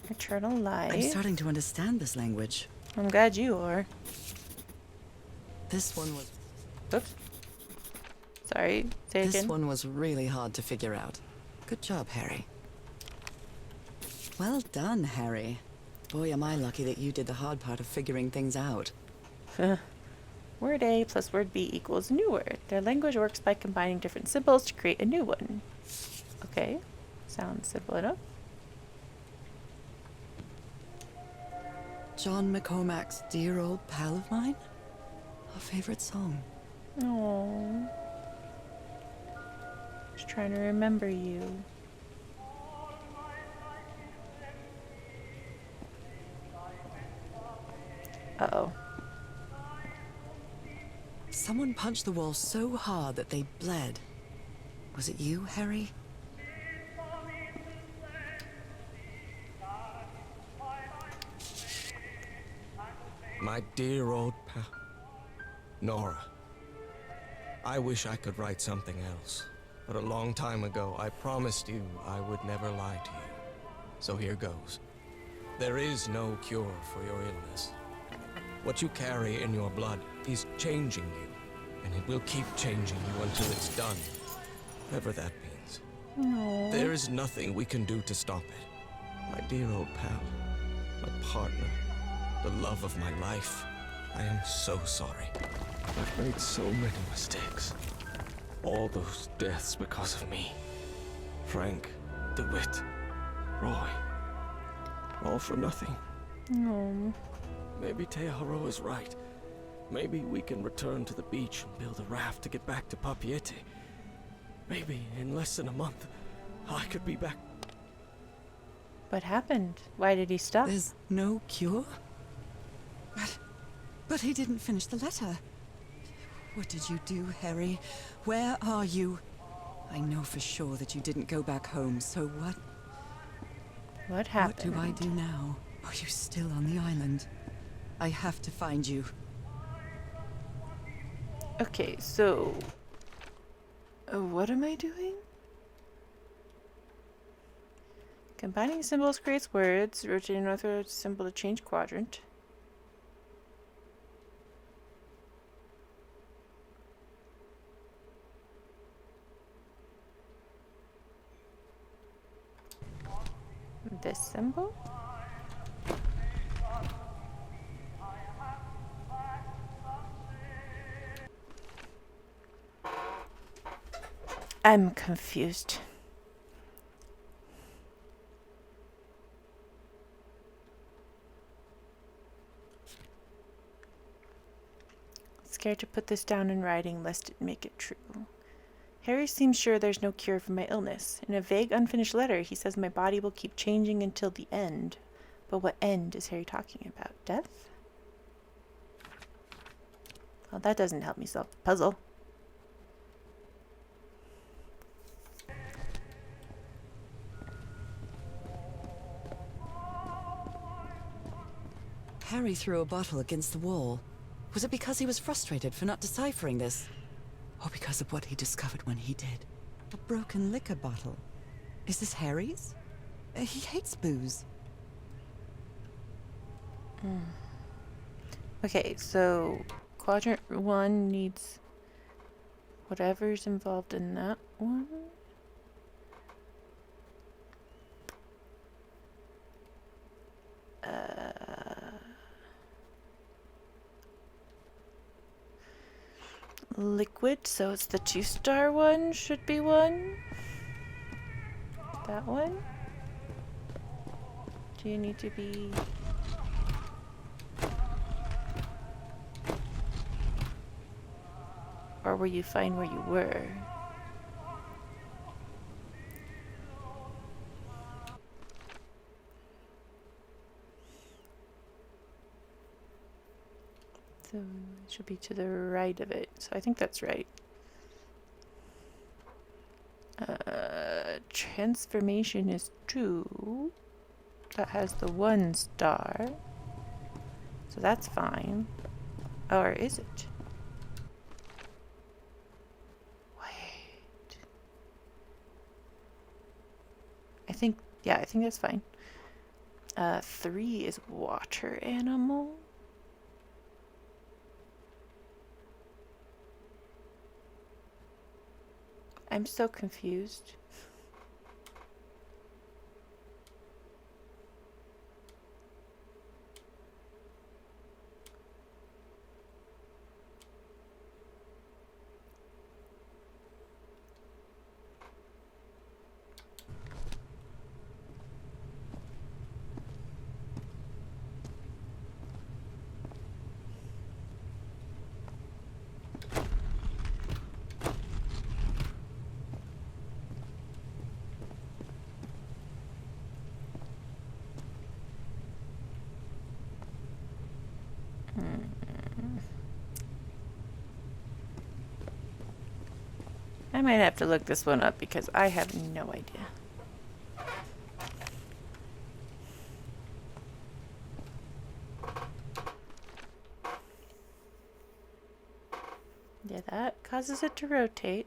[SPEAKER 1] Eternal life.
[SPEAKER 2] I'm starting to understand this language.
[SPEAKER 1] I'm glad you are.
[SPEAKER 2] This one was...
[SPEAKER 1] Oops. Sorry. Say it
[SPEAKER 2] This
[SPEAKER 1] again.
[SPEAKER 2] one was really hard to figure out. Good job, Harry. Well done, Harry. Boy, am I lucky that you did the hard part of figuring things out.
[SPEAKER 1] Word A plus word B equals a new word. Their language works by combining different symbols to create a new one. Okay. Sounds simple enough.
[SPEAKER 2] John McCormack's Dear Old Pal of Mine? A favorite song.
[SPEAKER 1] Oh. Just trying to remember you. Uh-oh.
[SPEAKER 2] Someone punched the wall so hard that they bled. Was it you, Harry?
[SPEAKER 7] My dear old pal. Nora. I wish I could write something else. But a long time ago, I promised you I would never lie to you. So here goes. There is no cure for your illness. What you carry in your blood is changing you. And it will keep changing you until it's done. Whatever that means.
[SPEAKER 1] No.
[SPEAKER 7] There is nothing we can do to stop it. My dear old pal. My partner. The love of my life. I am so sorry. I've made so many mistakes. All those deaths because of me. Frank, DeWitt, Roy. All for nothing.
[SPEAKER 1] No.
[SPEAKER 7] Maybe Teodoro is right. Maybe we can return to the beach and build a raft to get back to Papeete. Maybe in less than a month, I could be back.
[SPEAKER 1] What happened? Why did he stop?
[SPEAKER 2] There's no cure? But he didn't finish the letter. What did you do, Harry? Where are you? I know for sure that you didn't go back home, so what?
[SPEAKER 1] What happened?
[SPEAKER 2] What do I do now? Are you still on the island? I have to find you.
[SPEAKER 1] Okay, so... what am I doing? Combining symbols creates words. Rotating northward symbol to change quadrant. This symbol? I'm confused. Scared to put this down in writing lest it make it true. Harry seems sure there's no cure for my illness. In a vague, unfinished letter, he says my body will keep changing until the end. But what end is Harry talking about? Death? Well, that doesn't help me solve the puzzle.
[SPEAKER 2] Harry threw a bottle against the wall. Was it because he was frustrated for not deciphering this? Or because of what he discovered when he did? A broken liquor bottle. Is this Harry's? He hates booze.
[SPEAKER 1] Okay, so quadrant 1 needs whatever's involved in that one. Liquid, so it's the 2-star one should be one. That one. Do you need to be... Or were you fine where you were? So it should be to the right of it. So I think that's right. Transformation is 2. That has the 1 star. So that's fine. Or is it? Wait. think that's fine. 3 is water animal. I'm so confused. I might have to look this one up because I have no idea. Yeah, that causes it to rotate.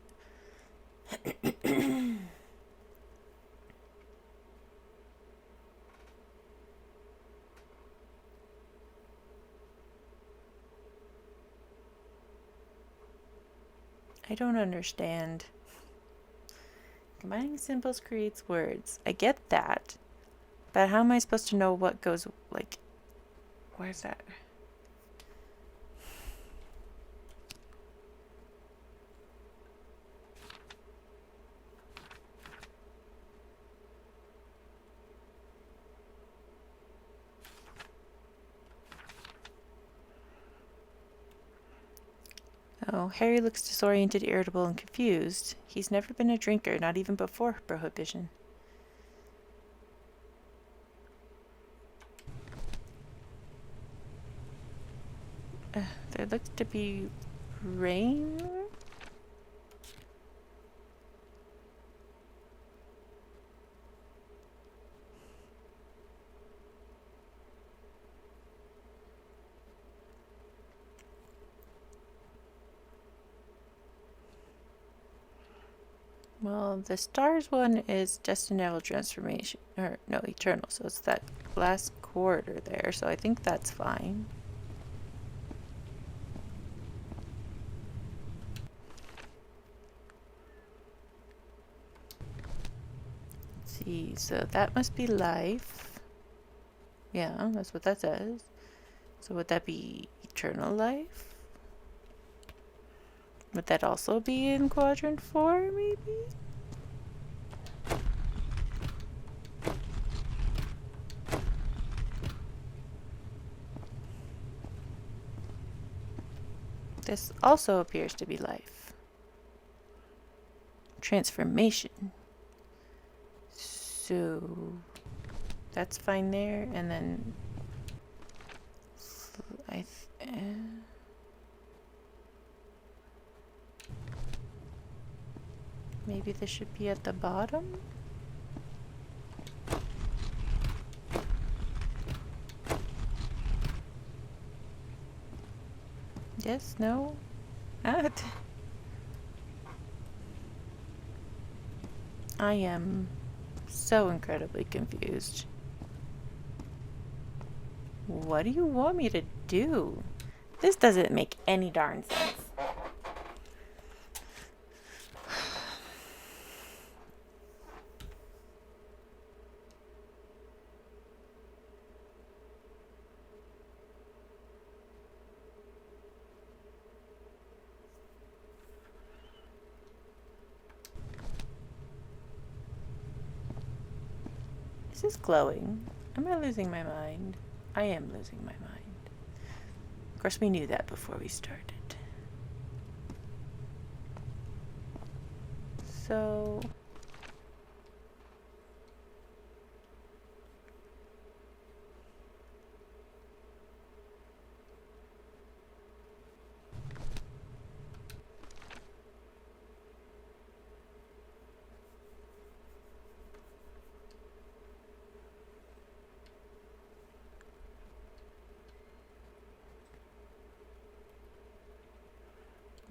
[SPEAKER 1] I don't understand. Combining symbols creates words. I get that. But how am I supposed to know what goes, like, where's that? Oh, Harry looks disoriented, irritable, and confused. He's never been a drinker, not even before Prohibition. There looks to be rain. Well, the stars one is Destinable Transformation, or no, Eternal, so it's that last quarter there, so I think that's fine. Let's see, so that must be life. Yeah, that's what that says. So would that be eternal life? Would that also be in quadrant 4, maybe? This also appears to be life. Transformation. So that's fine there, and then maybe this should be at the bottom? Yes, no? I am so incredibly confused. What do you want me to do? This doesn't make any darn sense. This is glowing. Am I losing my mind? I am losing my mind. Of course, we knew that before we started. So...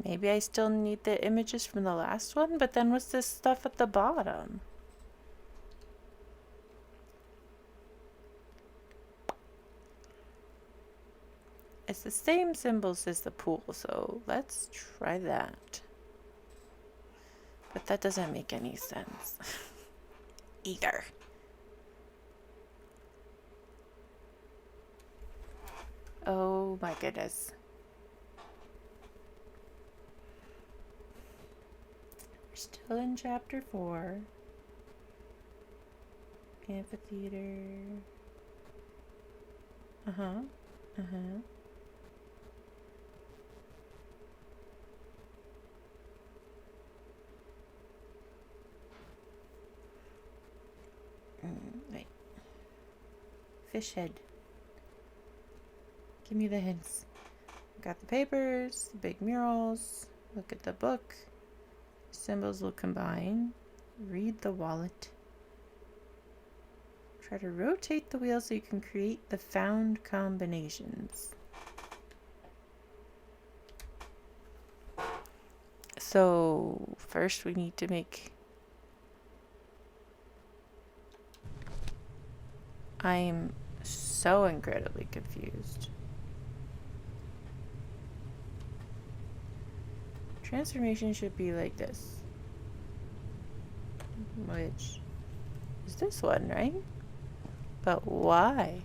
[SPEAKER 1] maybe I still need the images from the last one, but then what's this stuff at the bottom? It's the same symbols as the pool, so let's try that. But that doesn't make any sense. Either. Oh my goodness. We're still in chapter 4. Amphitheater. Wait. Fish head. Give me the hints. Got the papers, the big murals. Look at the book. Symbols will combine. Read the wallet. Try to rotate the wheel so you can create the found combinations. So first we need to make... I'm so incredibly confused. Transformation should be like this. Which is this one, right? But why?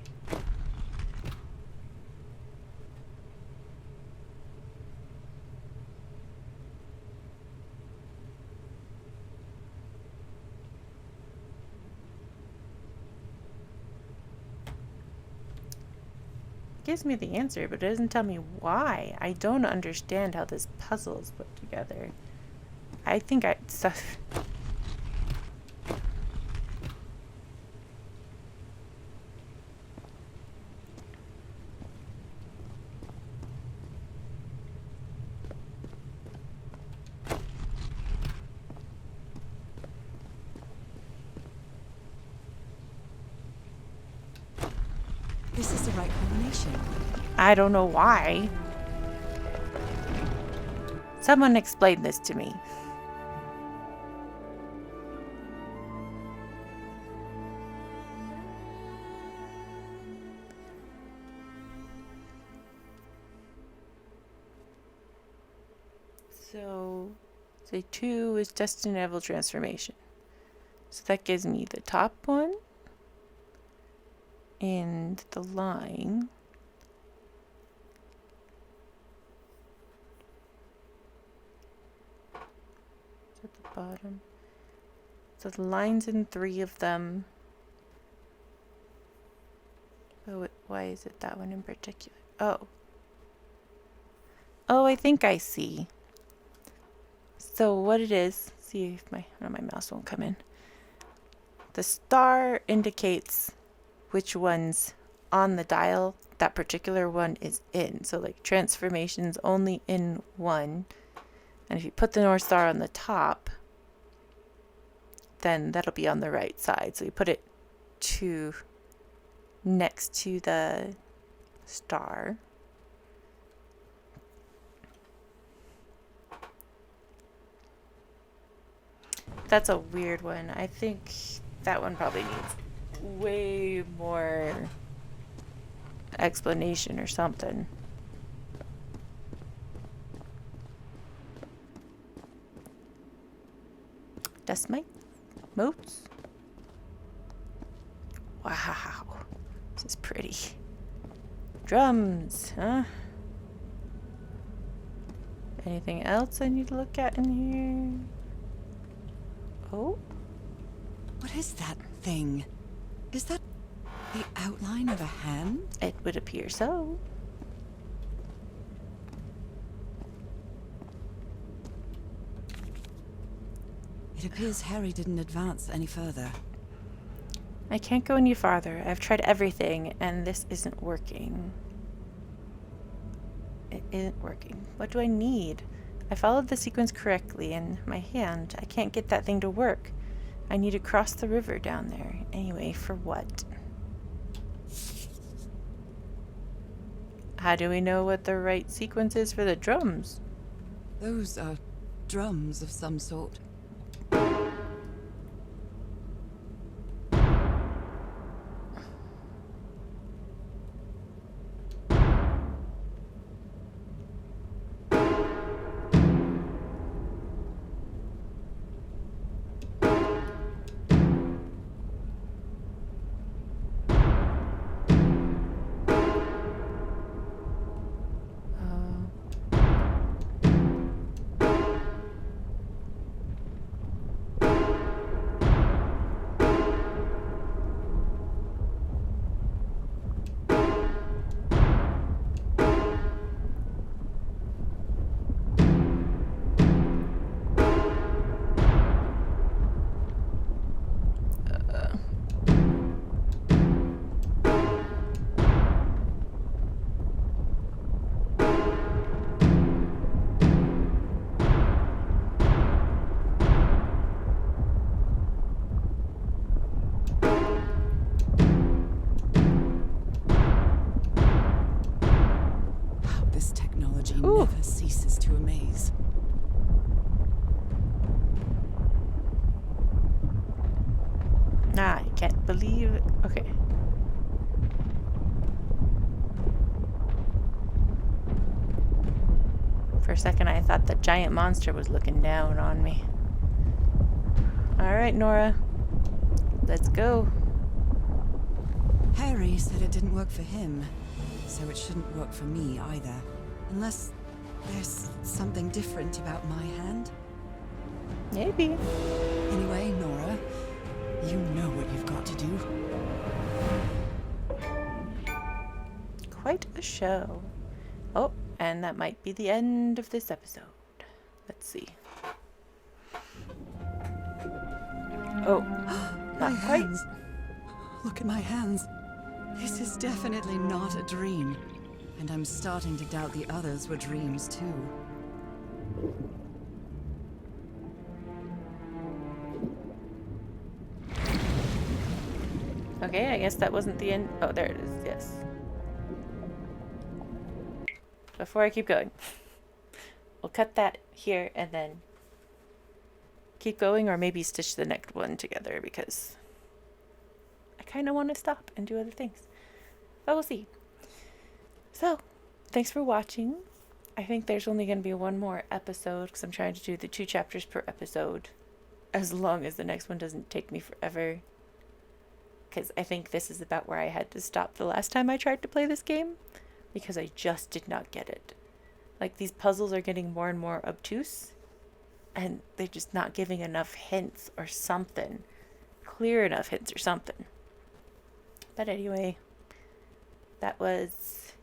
[SPEAKER 1] Gives me the answer, but it doesn't tell me why. I don't understand how this puzzle is put together. I think
[SPEAKER 2] This is the right combination.
[SPEAKER 1] I don't know why. Someone explain this to me. So, say 2 is just an inevitable transformation. So that gives me the top one and the line. It's at the bottom. So the line's in 3 of them. Oh, why is it that one in particular? Oh. Oh, I think I see. So what it is, see if my mouse won't come in. The star indicates which one's on the dial that particular one is in. So like transformations only in 1. And if you put the North Star on the top, then that'll be on the right side. So you put it next to the star. That's a weird one. I think that one probably needs way more explanation or something. Dust mite? Motes? Wow. This is pretty. Drums, huh? Anything else I need to look at in here? Oh?
[SPEAKER 2] What is that thing? Is that the outline of a hand?
[SPEAKER 1] It would appear so.
[SPEAKER 2] It appears Harry didn't advance any further.
[SPEAKER 1] I can't go any farther. I've tried everything, and this isn't working. It isn't working. What do I need? I followed the sequence correctly, and my hand, I can't get that thing to work. I need to cross the river down there. Anyway, for what? How do we know what the right sequence is for the drums?
[SPEAKER 2] Those are drums of some sort.
[SPEAKER 1] Ooh.
[SPEAKER 2] never ceases to amaze.
[SPEAKER 1] I can't believe it. Okay. For a second, I thought the giant monster was looking down on me. Alright, Nora. Let's go.
[SPEAKER 2] Harry said it didn't work for him, so it shouldn't work for me either. Unless there's something different about my hand.
[SPEAKER 1] Maybe.
[SPEAKER 2] Anyway, Nora, you know what you've got to do.
[SPEAKER 1] Quite a show. Oh, and that might be the end of this episode. Let's see. Oh,
[SPEAKER 2] My
[SPEAKER 1] not quite.
[SPEAKER 2] hands. Look at my hands. This is definitely not a dream. And I'm starting to doubt the others were dreams too.
[SPEAKER 1] Okay, I guess that wasn't the end. Oh, there it is. Yes. Before I keep going, we'll cut that here and then keep going, or maybe stitch the next one together because I kind of want to stop and do other things. But we'll see. So, thanks for watching. I think there's only going to be one more episode because I'm trying to do the 2 chapters per episode, as long as the next one doesn't take me forever. Because I think this is about where I had to stop the last time I tried to play this game, because I just did not get it. Like, these puzzles are getting more and more obtuse, and they're just not giving enough hints or something. Clear enough hints or something. But anyway, that was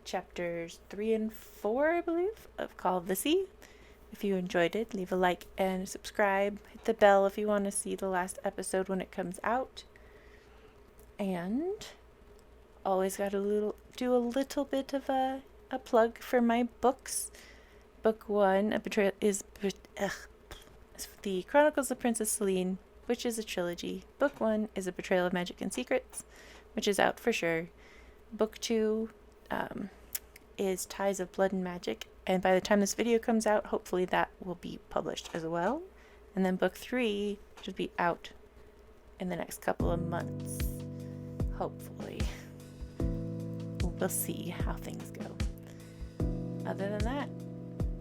[SPEAKER 1] chapters 3 and 4, I believe, of Call of the Sea. If you enjoyed it, leave a like and subscribe. Hit the bell if you want to see the last episode when it comes out. And always got to do a little bit of a plug for my books. Book 1 is The Chronicles of Princess Celine, which is a trilogy. Book 1 is A Betrayal of Magic and Secrets, which is out for sure. Book 2 is Ties of Blood and Magic, and by the time this video comes out, hopefully that will be published as well. And then book 3 should be out in the next couple of months. Hopefully. We'll see how things go. Other than that,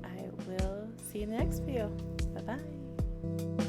[SPEAKER 1] I will see you in the next video. Bye-bye.